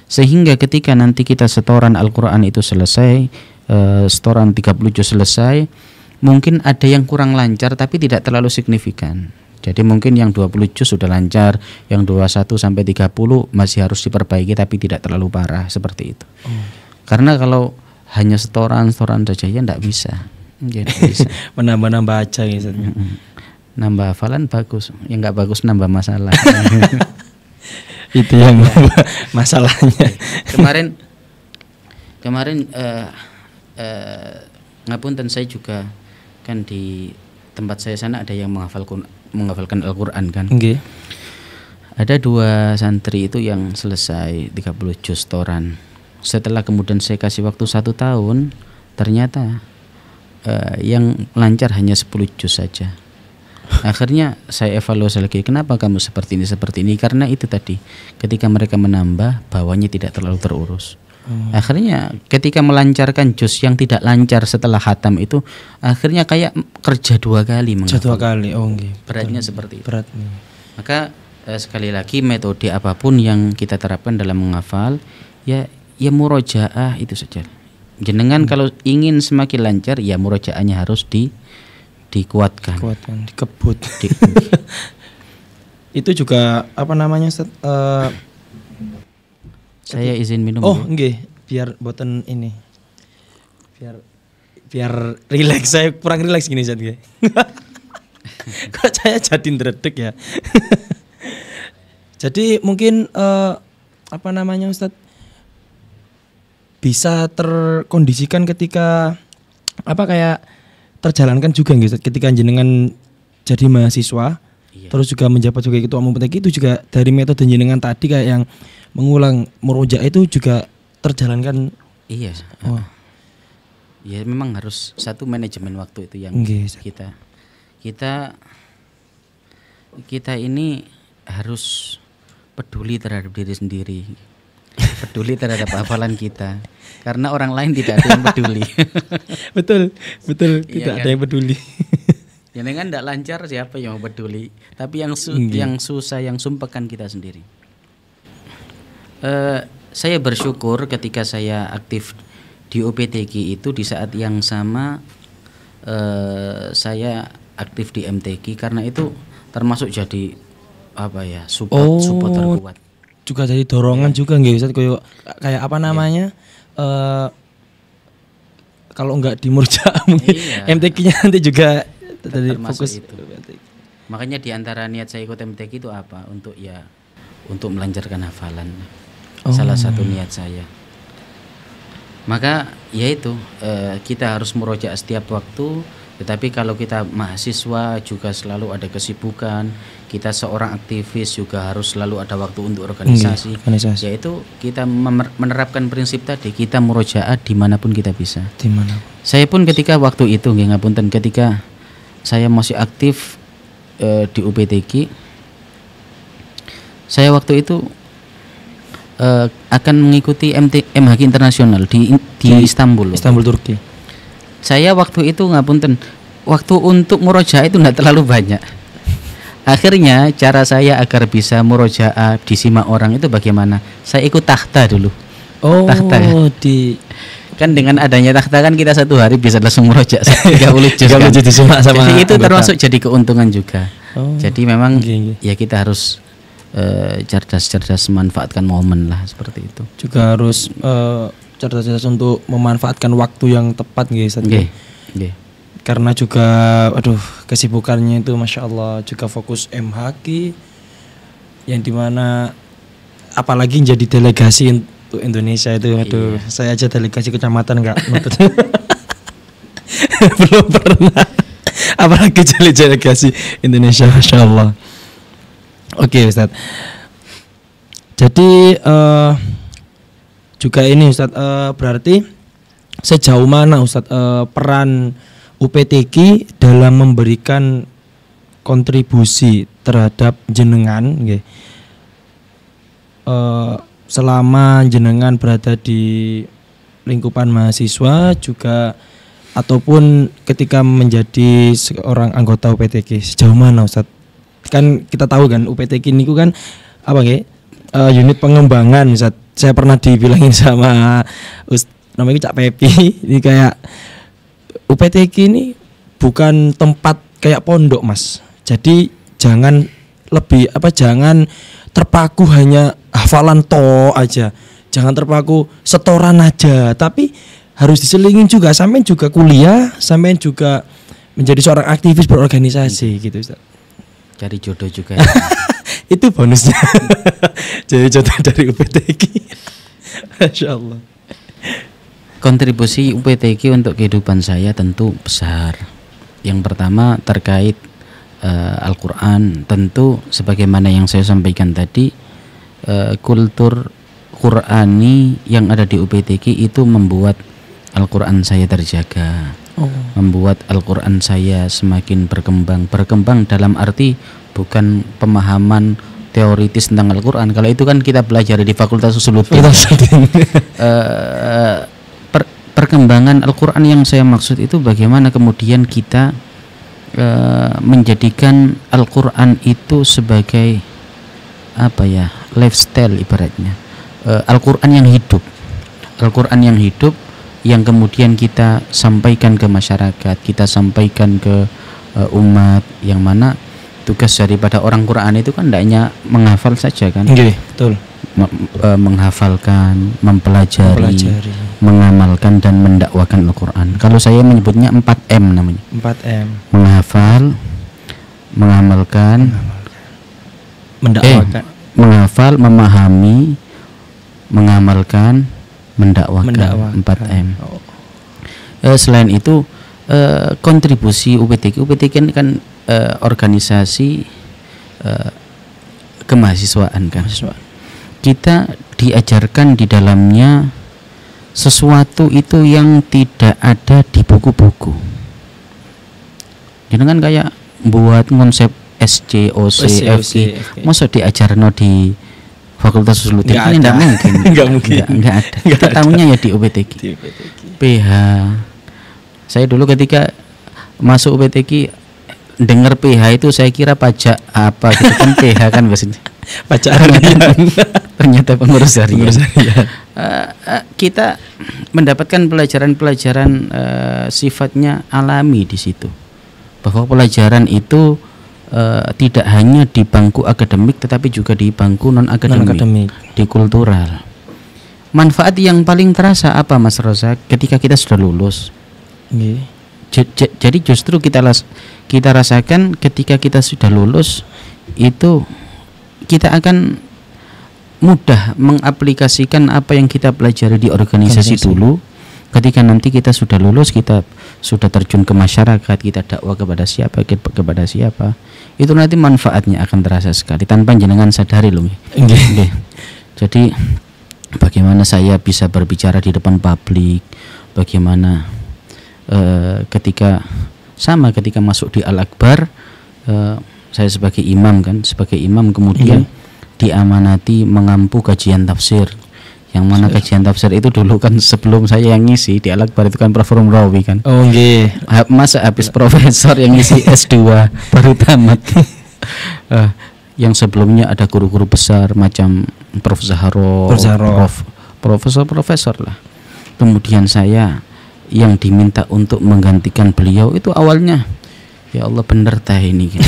Sehingga ketika nanti kita setoran Al-Qur'an itu selesai, setoran 30 juz selesai, mungkin ada yang kurang lancar tapi tidak terlalu signifikan. Jadi mungkin yang 20 juz sudah lancar, yang 21 sampai 30 masih harus diperbaiki tapi tidak terlalu parah seperti itu. Karena kalau hanya setoran saja ya tidak bisa. Menambah-nambah aja gitu. Nambah hafalan bagus, yang nggak bagus nambah masalah. Itu yang masalahnya. Kemarin ngapunten, saya juga kan di tempat saya sana ada yang menghafalkan Al-Quran kan. Ada 2 santri itu yang selesai 30 juz setoran. Setelah kemudian saya kasih waktu 1 tahun, ternyata yang lancar hanya 10 juz saja. Akhirnya saya evaluasi lagi, kenapa kamu seperti ini? Karena itu tadi, ketika mereka menambah, bawahnya tidak terlalu terurus. Akhirnya ketika melancarkan juz yang tidak lancar setelah khatam itu, akhirnya kayak kerja 2 kali menghafal. Beratnya seperti itu. Maka sekali lagi, metode apapun yang kita terapkan dalam menghafal, ya murojaah itu saja. Jenengan kalau ingin semakin lancar, ya murojaahnya harus dikuatkan, dikebut. Itu juga apa namanya, Ustaz? Saya izin minum. Biar boten ini. Biar rileks, saya kurang rileks gini Ustaz. Kok saya jadi ndredeg ya. Jadi mungkin apa namanya, Ustaz? Bisa terkondisikan ketika kayak terjalankan juga gitu ketika jenengan jadi mahasiswa, terus juga menjabat juga ketua umum PTK, itu juga dari metode jenengan tadi kayak yang mengulang murojaah itu juga terjalankan. Ya memang harus satu manajemen waktu itu yang kita ini harus peduli terhadap diri sendiri, peduli terhadap hafalan kita, karena orang lain tidak ada yang peduli. betul tidak ada yang peduli. Ya kan tidak lancar siapa yang mau peduli, tapi yang susah, yang sumpahkan kita sendiri. Saya bersyukur ketika saya aktif di UPTQ itu di saat yang sama saya aktif di MTQ, karena itu termasuk jadi support terkuat. Juga jadi dorongan juga nggih Ustaz, kayak apa namanya? Kalau enggak di Murja mungkin MTQ-nya nanti juga jadi fokus itu. Makanya di antara niat saya ikut MTQ itu apa? Untuk melancarkan hafalan. Salah satu niat saya. Maka yaitu kita harus murojaah setiap waktu, tetapi kalau kita mahasiswa juga selalu ada kesibukan, kita seorang aktivis juga harus selalu ada waktu untuk organisasi. Yaitu kita menerapkan prinsip tadi, kita murojaah dimanapun kita bisa. Saya pun ketika waktu itu ngapunten, ketika saya masih aktif di UPTQ, saya waktu itu akan mengikuti MHQ internasional di Istanbul, Turki. Saya waktu itu ngapunten, waktu untuk murojaah itu enggak terlalu banyak. Akhirnya cara saya agar bisa murojaah disimak orang itu bagaimana? Saya ikut takhta dulu. Takhta kan dengan adanya takhta kan kita satu hari bisa langsung murojaah 30 juz kan? Disimak sama jadi itu anggota. Termasuk jadi keuntungan juga. Jadi memang ya kita harus cerdas memanfaatkan momen lah, seperti itu. Juga harus cerdas untuk memanfaatkan waktu yang tepat guys. Karena juga kesibukannya itu Masya Allah, juga fokus MHQ yang dimana apalagi jadi delegasi untuk Indonesia itu saya aja delegasi kecamatan enggak nutut. Belum pernah, apalagi jadi delegasi Indonesia. Masya Allah. Oke Ustaz. Jadi juga ini Ustaz, berarti sejauh mana Ustaz peran UPTQ dalam memberikan kontribusi terhadap jenengan selama jenengan berada di lingkupan mahasiswa juga ataupun ketika menjadi seorang anggota UPTQ, sejauh mana Ustaz? Kan kita tahu kan UPTQ ini kan unit pengembangan. Misal saya pernah dibilangin sama namanya Cak Pepi, ini kayak UPTQ ini bukan tempat kayak pondok Mas. Jadi jangan terpaku hanya hafalan aja. Jangan terpaku setoran aja, tapi harus diselingin juga, sampean juga kuliah, sampean juga menjadi seorang aktivis berorganisasi gitu Ustaz. Cari jodoh juga ya. Itu bonusnya. Jadi jodoh dari UPTQ. Masya Allah. Kontribusi UPTQ untuk kehidupan saya tentu besar. Yang pertama terkait Al-Quran, tentu sebagaimana yang saya sampaikan tadi, kultur Qurani yang ada di UPTQ itu membuat Al-Quran saya terjaga. Membuat Al-Quran saya semakin berkembang dalam arti bukan pemahaman teoritis tentang Al-Quran. Kalau itu kan kita belajar di Fakultas Usuluddin. Perkembangan Al-Quran yang saya maksud itu bagaimana kemudian kita menjadikan Al-Quran itu sebagai lifestyle ibaratnya. Al-Quran yang hidup, Al-Quran yang hidup yang kemudian kita sampaikan ke masyarakat, kita sampaikan ke umat, yang mana tugas daripada orang Quran itu kan tidak hanya menghafal saja kan. Betul. Menghafalkan, mempelajari, mengamalkan dan mendakwakan Al-Quran. Kalau saya menyebutnya 4M namanya. 4M. Menghafal, mengamalkan, mendakwakan. Menghafal, memahami, mengamalkan, mendakwakan. 4M. Selain itu kontribusi UPTQ kan organisasi kemahasiswaan kan. Kita diajarkan di dalamnya sesuatu itu yang tidak ada di buku-buku. Jangan kayak buat konsep SC, OC, FG, masa diajarno di Fakultas Usul Fikih ini tidak mungkin. Enggak ada. Kita tahunya ya di UPTQ. PH. Saya dulu ketika masuk UPTQ dengar PH itu saya kira pajak apa gitu kan. PH kan maksudnya pajak harian. Ternyata pengurus harian. Kita mendapatkan pelajaran-pelajaran sifatnya alami di situ, bahwa pelajaran itu tidak hanya di bangku akademik tetapi juga di bangku non akademik, di kultural. Manfaat yang paling terasa apa, Mas Rozak, ketika kita sudah lulus? Jadi justru kita rasakan ketika kita sudah lulus itu kita akan mudah mengaplikasikan apa yang kita pelajari di organisasi dulu. Ketika nanti kita sudah lulus, kita sudah terjun ke masyarakat, kita dakwah kepada siapa, itu nanti manfaatnya akan terasa sekali tanpa jenengan sadari loh. Jadi bagaimana saya bisa berbicara di depan publik, bagaimana ketika masuk di Al-Akbar, saya sebagai imam kemudian diamanati mengampu kajian tafsir. Yang mana kajian tafsir itu dulu kan sebelum saya yang ngisi di Al-Akbar itu kan Prof. Romrawi kan. Oh nggih. Masa habis profesor yang ngisi S2 baru tamat. Yang sebelumnya ada guru-guru besar macam Prof. Zahro, profesor lah. Kemudian saya yang diminta untuk menggantikan beliau itu awalnya ya Allah bener tah ini gitu.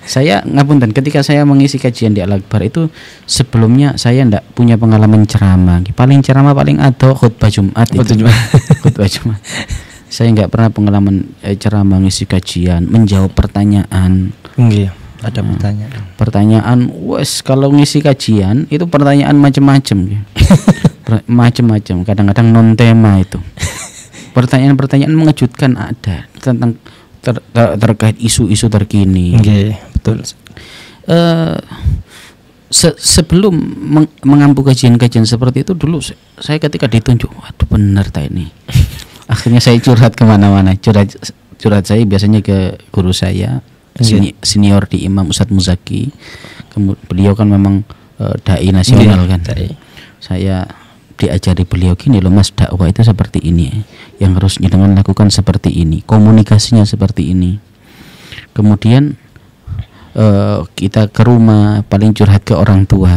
Saya ngapunten, ketika saya mengisi kajian di Al-Akbar itu sebelumnya saya ndak punya pengalaman ceramah. Paling ada khutbah Jumat itu. Khutbah Jumat. Saya nggak pernah pengalaman ceramah, ngisi kajian, menjawab pertanyaan. Iya, ada pertanyaan. Wes kalau ngisi kajian itu pertanyaan macam-macam. Macam-macam, kadang-kadang non tema itu. Pertanyaan-pertanyaan mengejutkan ada tentang terkait isu-isu terkini. Betul. Sebelum mengampu kajian-kajian seperti itu dulu saya ketika ditunjuk, waduh benar tak ini. Akhirnya saya curhat kemana-mana. Curhat saya biasanya ke guru saya senior di Imam Ustadz Muzaki. Beliau kan memang dai nasional kan. Saya diajari beliau, gini loh Mas, dakwah itu seperti ini, yang harus jenengan lakukan seperti ini, komunikasinya seperti ini. Kemudian kita ke rumah, paling curhat ke orang tua.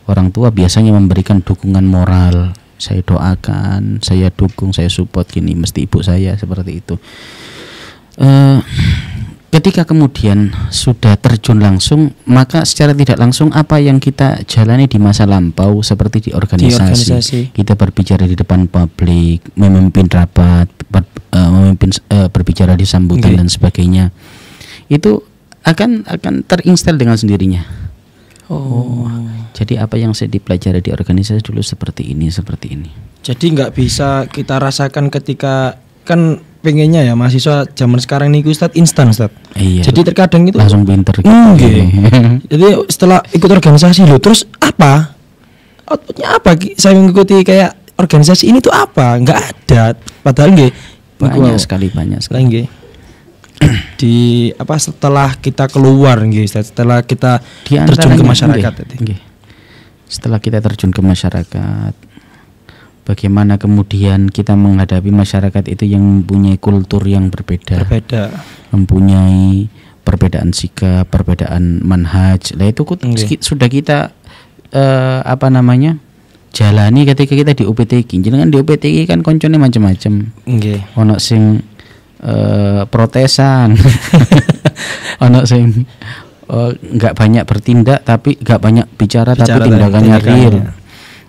Orang tua biasanya memberikan dukungan moral. Saya doakan, saya dukung, saya support, gini mesti ibu saya seperti itu. Ketika kemudian sudah terjun langsung, maka secara tidak langsung apa yang kita jalani di masa lampau seperti di organisasi. Kita berbicara di depan publik, memimpin rapat, berbicara di sambutan dan sebagainya. Itu akan terinstal dengan sendirinya. Jadi apa yang saya dipelajari di organisasi dulu seperti ini. Jadi nggak bisa kita rasakan ketika kan pengennya ya mahasiswa zaman sekarang nih Ustadz instan Ustadz. Iya. Jadi terkadang itu langsung pinter gitu. Jadi setelah ikut organisasi lo terus apa? Outputnya apa? Saya mengikuti kayak organisasi ini tuh apa? Nggak ada. Padahal banyak sekali. Di apa setelah kita keluar Ustadz, setelah kita terjun ke masyarakat Setelah kita terjun ke masyarakat, bagaimana kemudian kita menghadapi masyarakat itu yang mempunyai kultur yang berbeda. Mempunyai perbedaan sikap, perbedaan manhaj. Lah itu sudah kita jalani ketika kita di UPTQ. Jangan di UPTQ kan koncone macam-macam. Ono sing protesan. Ono sing enggak banyak bertindak tapi enggak banyak bicara tapi tindakannya real.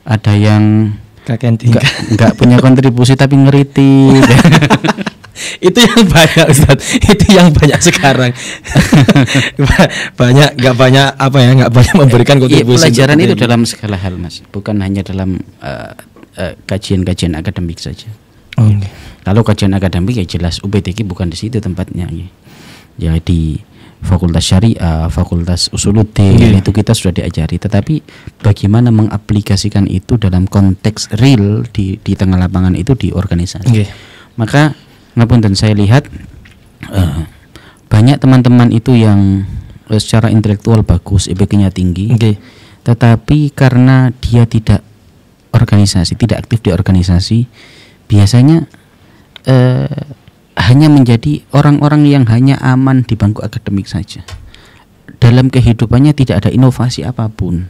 Ada yang enggak punya kontribusi tapi ngeritik. Itu yang banyak Ustaz. Itu yang banyak sekarang. Enggak banyak memberikan kontribusi. Pelajaran itu dalam segala hal Mas, bukan hanya dalam kajian-kajian akademik saja. Kalau kajian akademik ya jelas UPTQ bukan di situ tempatnya. Ya di fakultas syariah, fakultas usuluddin, itu kita sudah diajari. Tetapi bagaimana mengaplikasikan itu dalam konteks real di tengah lapangan itu di organisasi. Maka ngapunten, saya lihat banyak teman-teman itu yang secara intelektual bagus, IPK-nya tinggi, tetapi karena dia tidak organisasi, tidak aktif di organisasi, biasanya hanya menjadi orang-orang yang hanya aman di bangku akademik saja. Dalam kehidupannya tidak ada inovasi apapun.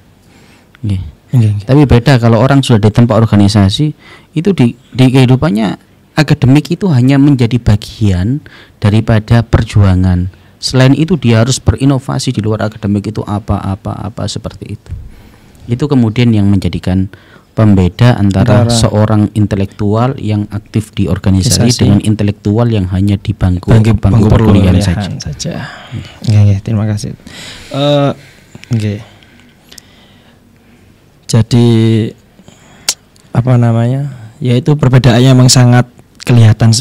Tapi beda kalau orang sudah di tempat organisasi, itu di kehidupannya akademik itu hanya menjadi bagian daripada perjuangan. Selain itu dia harus berinovasi di luar akademik itu apa seperti itu. Itu kemudian yang menjadikan pembeda antara seorang intelektual yang aktif di organisasi dengan intelektual yang hanya di bangku perkuliahan saja. Terima kasih. Jadi apa namanya? Yaitu perbedaannya memang sangat kelihatan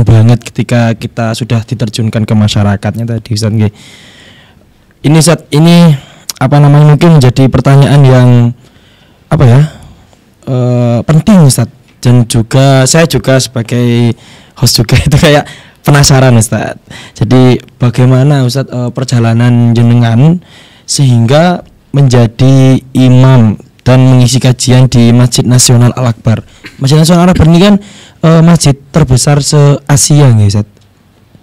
banget ketika kita sudah diterjunkan ke masyarakatnya tadi, Ustaz. Ini Ustaz, ini apa namanya, mungkin menjadi pertanyaan yang apa ya? Penting, Ustaz, dan juga saya juga sebagai host juga itu kayak penasaran, Ustaz. Jadi bagaimana, Ustaz, perjalanan jenengan sehingga menjadi imam dan mengisi kajian di Masjid Nasional Al-Akbar. Masjid Nasional Al-Akbar ini kan masjid terbesar se-Asia nggih, Ustaz?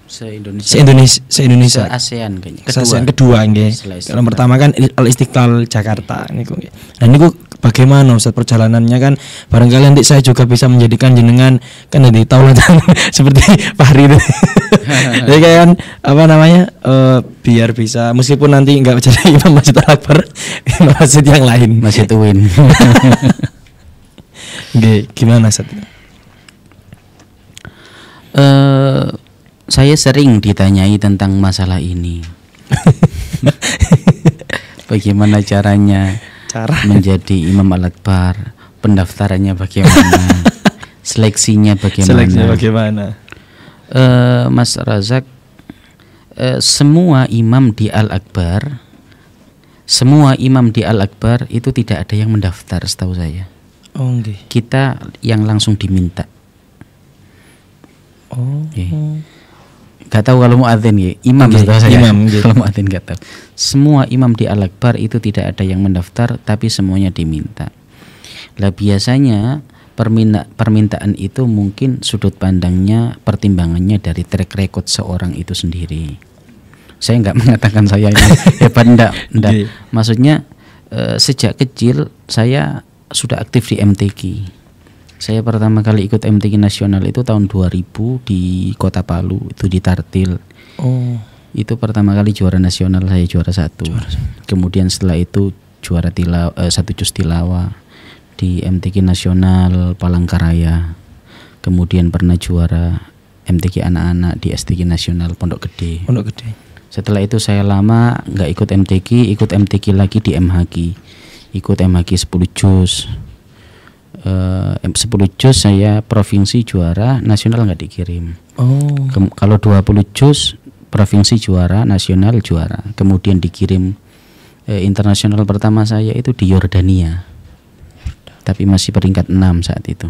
Se-Indonesia. Se-ASEAN kayaknya. Kedua nggih. Yang pertama kan Al-Istiqlal Jakarta niku nggih. Nah niku bagaimana, Ustaz, perjalanannya? Kan barangkali nanti saya juga bisa menjadikan jenengan kan nanti taulatan seperti Fahri itu. Jadi kan apa namanya, biar bisa meskipun nanti enggak jadi imam Masjid Al-Akbar, imam masjid yang lain, Masjid UIN. Nggih, gimana, Ustaz? Saya sering ditanyai tentang masalah ini. Bagaimana caranya menjadi Imam Al-Akbar, pendaftarannya bagaimana, seleksinya bagaimana. Mas Razak, semua imam di Al-Akbar itu tidak ada yang mendaftar setahu saya. Kita yang langsung diminta. Gak tahu kalau muadzin ya, imam setahu saya. Kalau muadzin gak tahu. Semua imam di Al-Akbar itu tidak ada yang mendaftar, tapi semuanya diminta. Lah biasanya permintaan itu mungkin sudut pandangnya, pertimbangannya dari track record seorang itu sendiri. Saya nggak mengatakan saya ini hebat, enggak. Maksudnya sejak kecil saya sudah aktif di MTQ. Saya pertama kali ikut MTQ nasional itu tahun 2000 di Kota Palu, itu di Tartil. Itu pertama kali juara nasional, saya juara 1. Kemudian setelah itu juara 1 juz tilawah di MTQ nasional Palangkaraya. Kemudian pernah juara MTQ anak-anak di STQ nasional Pondok Gede. Setelah itu saya lama nggak ikut MTQ lagi di MHQ. Ikut MHQ 10 juz. 10 juz saya provinsi juara, nasional nggak dikirim. Kalau 20 juz provinsi juara, nasional juara. Kemudian dikirim internasional pertama saya itu di Yordania, tapi masih peringkat 6 saat itu.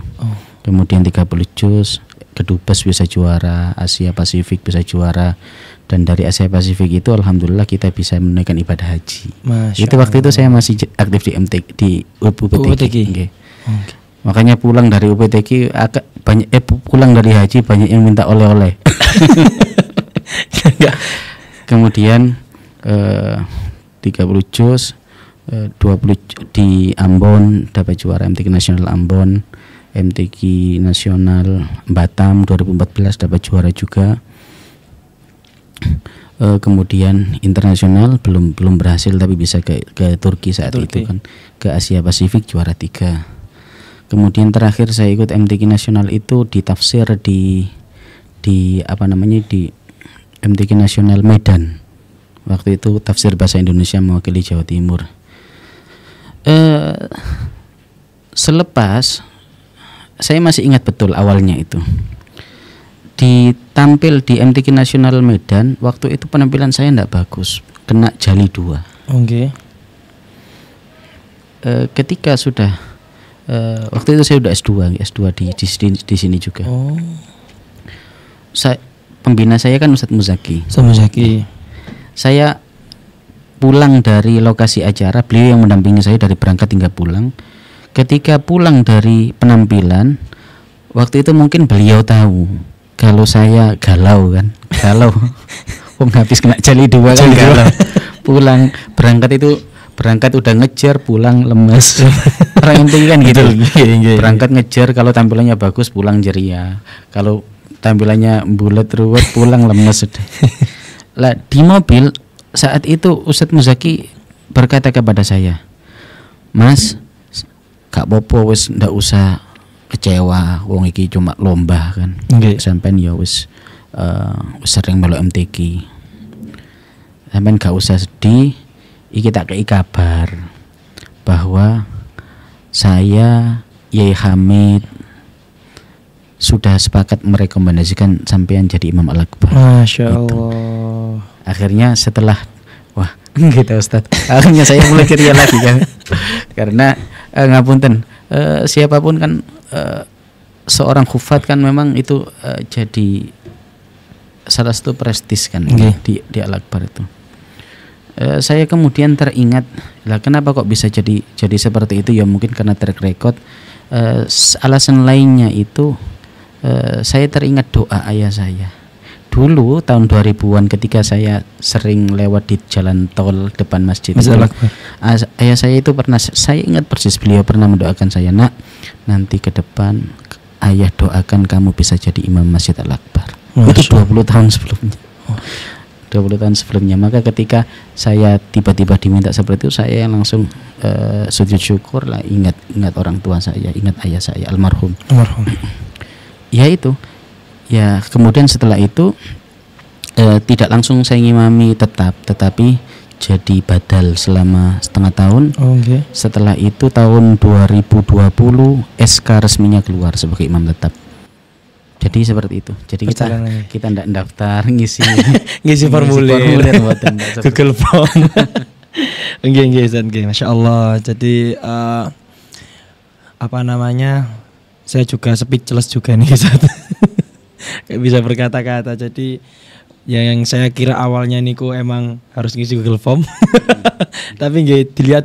Kemudian 30 juz kedubes bisa juara, Asia Pasifik bisa juara, dan dari Asia Pasifik itu alhamdulillah kita bisa menunaikan ibadah haji. Itu waktu itu saya masih aktif di MTQ, di UPTQ. Makanya pulang dari UPTQ banyak pulang dari haji banyak yang minta oleh-oleh. Kemudian 30 juz 20 di Ambon dapat juara MTQ nasional Ambon, MTQ nasional Batam 2014 dapat juara juga. Kemudian internasional belum berhasil, tapi bisa ke Turki saat itu kan, ke Asia Pasifik juara 3. Kemudian terakhir saya ikut MTQ nasional itu di tafsir di MTQ nasional Medan. Waktu itu tafsir bahasa Indonesia mewakili Jawa Timur. Selepas saya masih ingat betul awalnya itu. ditampil di MTQ Nasional Medan, waktu itu penampilan saya enggak bagus, kena jali 2. Oke. Ketika sudah waktu itu saya udah S2 di sini juga. Oh. Pembina saya kan Ustadz Muzaki. Saya pulang dari lokasi acara, beliau yang mendampingi saya dari berangkat hingga pulang. Ketika pulang dari penampilan, waktu itu mungkin beliau tahu kalau saya galau. Habis kena jali 2 kan galau. Pulang berangkat udah ngejar, pulang lemes. Orang MTQ kan gitu. Berangkat ngejar, kalau tampilannya bagus pulang ceria. Kalau tampilannya bulat ruwet pulang lemes sudah. Lah di mobil saat itu Ustadz Muzaki berkata kepada saya, "Mas, gak popo wis ndak usah kecewa, wong iki cuma lomba kan. Sampean ya wis sering melu MTQ. Sampean gak usah sedih, iki tak kei kabar bahwa saya Yai Hamid sudah sepakat merekomendasikan sampean jadi Imam Al-Akbar." Masya Allah. Akhirnya setelah gitu Ustaz, akhirnya saya mulai ceria lagi kan. Karena ngapunten, siapapun kan seorang khufat kan memang itu jadi salah satu prestis kan di Al-Akbar itu. Saya kemudian teringat, lah kenapa kok bisa jadi seperti itu? Ya mungkin karena track record. Alasan lainnya itu saya teringat doa ayah saya. Dulu tahun 2000-an ketika saya sering lewat di jalan tol depan masjid. Ayah saya itu pernah, saya ingat persis beliau pernah mendoakan saya, "Nak, nanti ke depan ayah doakan kamu bisa jadi imam Masjid Al-Akbar." Itu 20 tahun sebelumnya. 20 tahun sebelumnya. Maka ketika saya tiba-tiba diminta seperti itu, saya langsung sujud syukur lah, ingat orang tua saya, ingat ayah saya almarhum. Ya itu. Ya kemudian setelah itu tidak langsung saya ngimami tetapi jadi badal selama setengah tahun. Setelah itu tahun 2020 SK resminya keluar sebagai imam tetap. Jadi seperti itu. Jadi kita ndak daftar ngisi formulir Google Form. Nggih, Masya Allah. Jadi saya juga speechless juga nih Ustaz. Kayak bisa berkata-kata. Jadi yang saya kira awalnya niku emang harus ngisi Google Form. Tapi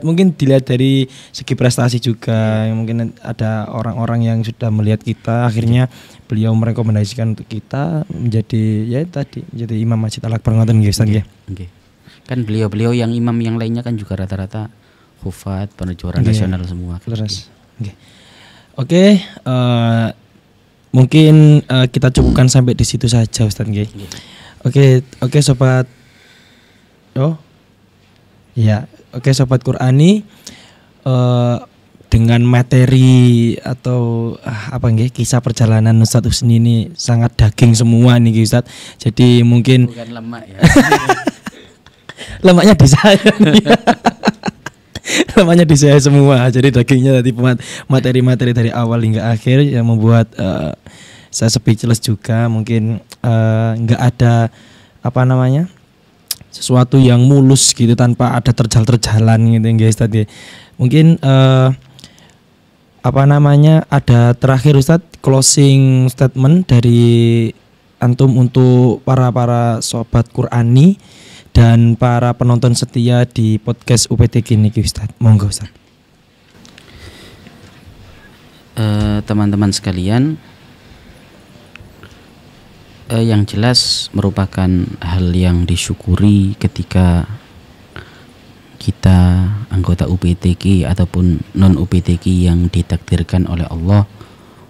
mungkin dilihat dari segi prestasi juga. Mungkin ada orang-orang yang sudah melihat kita, akhirnya beliau merekomendasikan untuk kita menjadi jadi Imam Masjid Al-Akbar ngoten nggih Ustaz nggih. Kan beliau yang imam yang lainnya kan juga rata-rata hufat, penjuara nasional semua. Terus. Oke, mungkin kita cukupkan sampai di situ saja Ustaz nggih. Oke sobat. Sobat Qur'ani, dengan materi atau kisah perjalanan Ustaz Husni ini sangat daging semua nih Ustaz. Jadi mungkin bukan lemak ya. Lemaknya di saya nih. Lemaknya di saya semua. Jadi dagingnya tadi materi-materi dari awal hingga akhir yang membuat saya speechless juga. Mungkin nggak ada sesuatu yang mulus gitu tanpa ada terjal-terjalan gitu guys tadi. Mungkin ada terakhir Ustaz closing statement dari antum untuk para sobat Qur'ani dan para penonton setia di podcast UPTQ ini Ustaz. Monggo Ustaz. Teman-teman sekalian, yang jelas merupakan hal yang disyukuri ketika kita anggota UPTQ ataupun non UPTQ yang ditakdirkan oleh Allah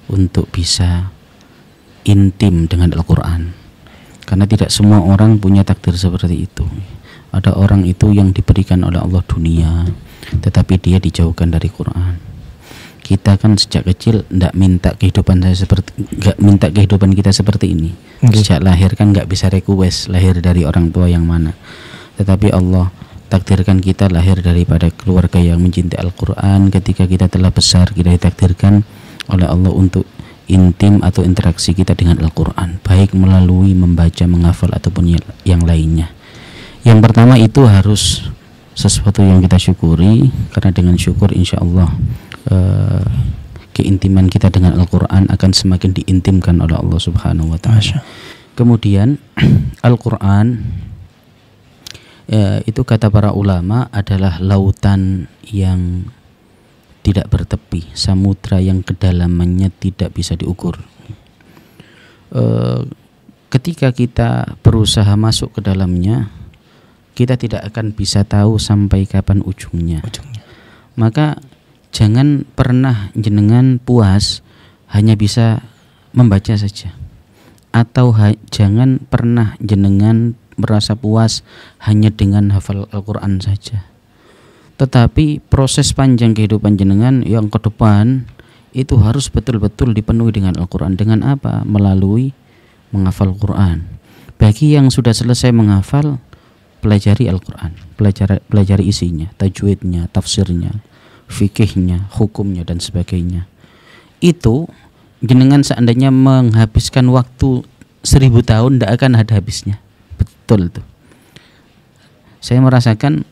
untuk bisa intim dengan Al-Quran. Karena tidak semua orang punya takdir seperti itu. Ada orang itu yang diberikan oleh Allah dunia, tetapi dia dijauhkan dari Quran. Kita kan sejak kecil nggak minta kehidupan kita seperti ini. Sejak lahir kan nggak bisa request lahir dari orang tua yang mana. Tetapi Allah takdirkan kita lahir daripada keluarga yang mencintai Al-Quran. Ketika kita telah besar, kita ditakdirkan oleh Allah untuk intim atau interaksi kita dengan Al-Quran, baik melalui membaca, menghafal ataupun yang lainnya. Yang pertama itu harus sesuatu yang kita syukuri, karena dengan syukur insya Allah keintiman kita dengan Al-Quran akan semakin diintimkan oleh Allah Subhanahu wa Ta'ala. Kemudian Al-Quran itu kata para ulama adalah lautan yang tidak bertepi, samudra yang kedalamannya tidak bisa diukur. Ketika kita berusaha masuk ke dalamnya, kita tidak akan bisa tahu sampai kapan ujungnya. Maka jangan pernah jenengan puas hanya bisa membaca saja, atau jangan pernah jenengan merasa puas hanya dengan hafal Al-Quran saja. Tetapi proses panjang kehidupan jenengan yang ke depan itu harus betul-betul dipenuhi dengan Al-Quran. Dengan apa? Melalui menghafal Quran. Bagi yang sudah selesai menghafal, pelajari Al-Quran, pelajari isinya, tajwidnya, tafsirnya, fikihnya, hukumnya dan sebagainya. Itu jenengan seandainya menghabiskan waktu 1000 tahun tidak akan ada habisnya. Betul tuh. Saya merasakan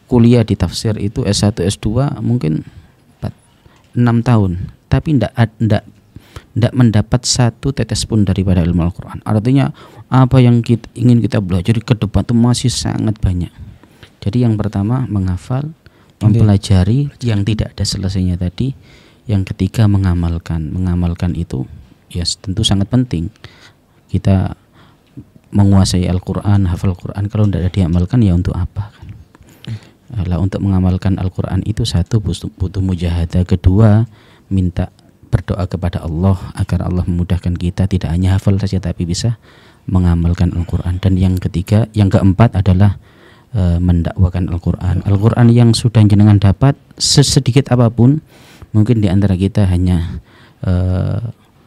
kuliah di tafsir itu S1, S2 mungkin 6 tahun, tapi tidak mendapat satu tetes pun daripada ilmu Al-Quran. Artinya apa yang ingin kita belajar ke depan itu masih sangat banyak. Jadi yang pertama menghafal, mempelajari yang tidak ada selesainya tadi. Yang ketiga mengamalkan. Mengamalkan itu ya tentu sangat penting. Kita menguasai Al-Quran, hafal Al-Quran, kalau tidak diamalkan ya untuk apa kan? Lah, untuk mengamalkan Al-Quran itu satu butuh mujahadah, kedua minta berdoa kepada Allah agar Allah memudahkan kita tidak hanya hafal saja tapi bisa mengamalkan Al-Quran. Dan yang ketiga, yang keempat adalah mendakwakan Al-Quran. Al-Quran yang sudah jenengan dapat sedikit apapun, mungkin di antara kita hanya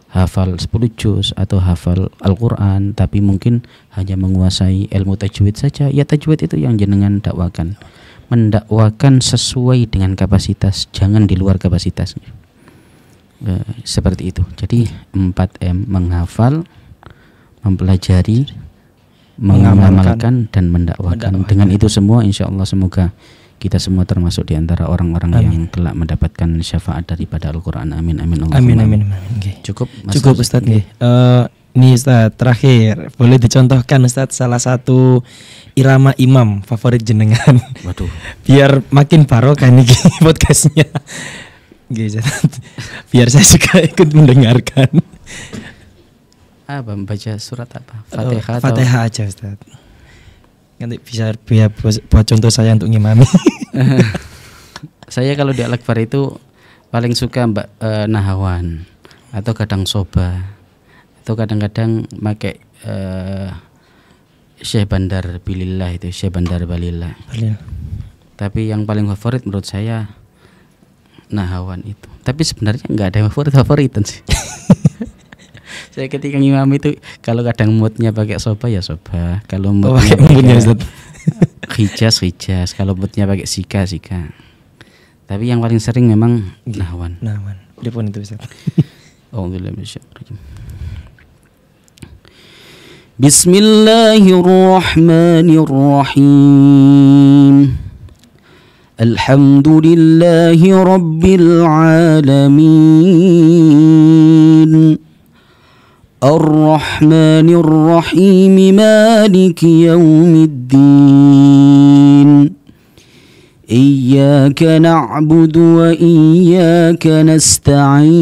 hafal 10 juz atau hafal Al-Quran, tapi mungkin hanya menguasai ilmu tajwid saja. Ya tajwid itu yang jenengan dakwakan. Mendakwakan sesuai dengan kapasitas, jangan di luar kapasitas. Seperti itu. Jadi 4M: menghafal, mempelajari, mengamalkan dan mendakwakan. Dengan itu semua insya Allah semoga kita semua termasuk di antara orang-orang yang kelak mendapatkan syafaat daripada Al-Quran. Amin amin Allah. Amin amin. Cukup Ustaz nggih. Ini Ustaz terakhir, boleh dicontohkan Ustaz salah satu irama imam favorit jenengan? Waduh. Biar makin barokah nih podcastnya. Biar saya juga ikut mendengarkan. Apa membaca surat apa? Fatihah atau? Fatihah aja Ustaz. Nanti bisa buat contoh saya untuk ngimami. Saya kalau di Al-Akbar itu paling suka Nahawan atau kadang Soba, atau kadang-kadang pakai Syekh Bandar Bilillah itu, Syekh Bandar Balillah. Tapi yang paling favorit menurut saya Nahawan itu. Tapi sebenarnya nggak ada yang favoritan sih. Saya ketika ngimam itu kalau kadang moodnya pakai Soba ya Soba, kalau moodnya Hijaz, kalau moodnya pakai Sika. Tapi yang paling sering memang Nahawan. Telepon itu Ustaz. Bismillahirrahmanirrahim. Alhamdulillahi rabbil alamin. Ar-Rahmanir Rahim, Maliki Yaumiddin. Iyyaka na'budu wa iyyaka nasta'in.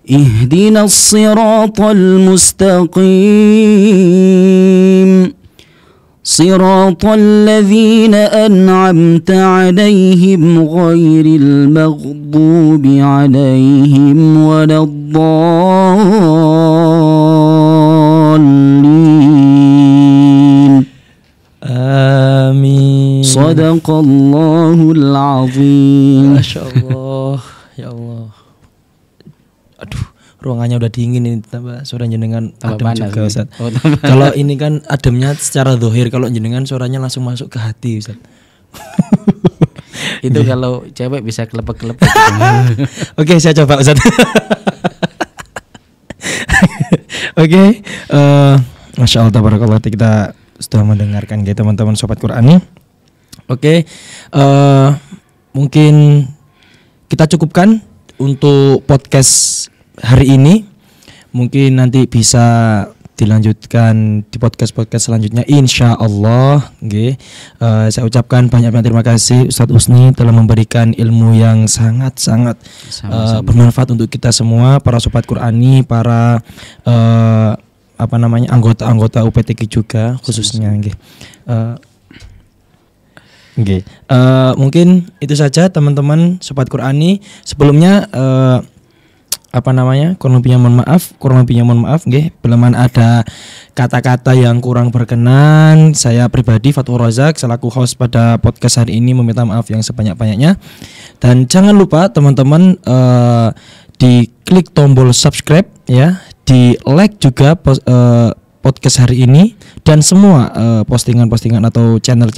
Ihdinas siratal mustaqim. Siratal ladzina an'amta 'alaihim ghairil maghdubi 'alaihim waladdallin. Amin. Shadaqallahul azim. Masyaallah. Ya Allah. Aduh, ruangannya udah dingin ini, tambah suara jenengan adem juga Ustaz. Kalau ini kan ademnya secara zahir, kalau jenengan suaranya langsung masuk ke hati Ustaz. Itu kalau cewek bisa kelepek-kelepek. Oke, saya coba Ustaz. Oke, Masya Allah, tabarakallah, kita sudah mendengarkan ya teman-teman Sobat Qurani. Oke, mungkin kita cukupkan untuk podcast hari ini. Mungkin nanti bisa dilanjutkan di podcast selanjutnya insya Allah. Saya ucapkan banyak terima kasih Ustadz Husni telah memberikan ilmu yang sangat-sangat bermanfaat untuk kita semua, para Sobat Qurani, para anggota-anggota UPTQ juga khususnya. Mungkin itu saja teman-teman Sobat Qurani. Sebelumnya kurang lebihnya mohon maaf bila ada kata-kata yang kurang berkenan. Saya pribadi Fathur Razak selaku host pada podcast hari ini meminta maaf yang sebanyak-banyaknya. Dan jangan lupa teman-teman di klik tombol subscribe ya, di like juga podcast hari ini dan semua postingan-postingan atau channel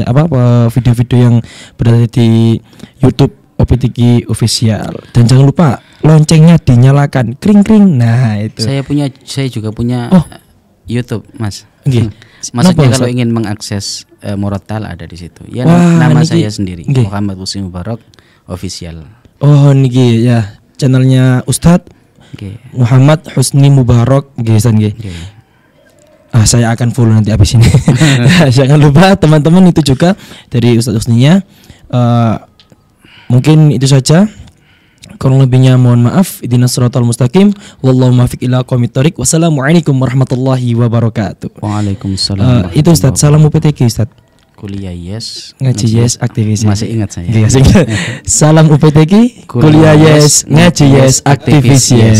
video-video yang berada di YouTube UPTQ Official. Dan jangan lupa loncengnya dinyalakan, kring-kring. Nah, itu. Saya juga punya YouTube, Mas. Kenapa, Maksudnya kalau ingin mengakses Murattal ada di situ. Ya, nama saya sendiri, Muhammad Husni Mubarak Official. Oh, niki ya, channelnya Ustadz Muhammad Husni Mubarak, saya akan follow nanti habis ini. Jangan lupa teman-teman, itu juga dari Ustadz Husninya. Mungkin itu saja. Kurang lebihnya mohon maaf. Ihdinas siratal mustaqim. Wallahu muwaffiq ila aqwamit thoriq. Wassalamualaikum warahmatullahi wabarakatuh. Waalaikumsalam. Itu Ustadz, salam UPTQ Ustadz. Kuliah yes, ngaji yes, aktivis. Masih ingat saya. Salam UPTQ, kuliah yes, ngaji yes, aktivis yes.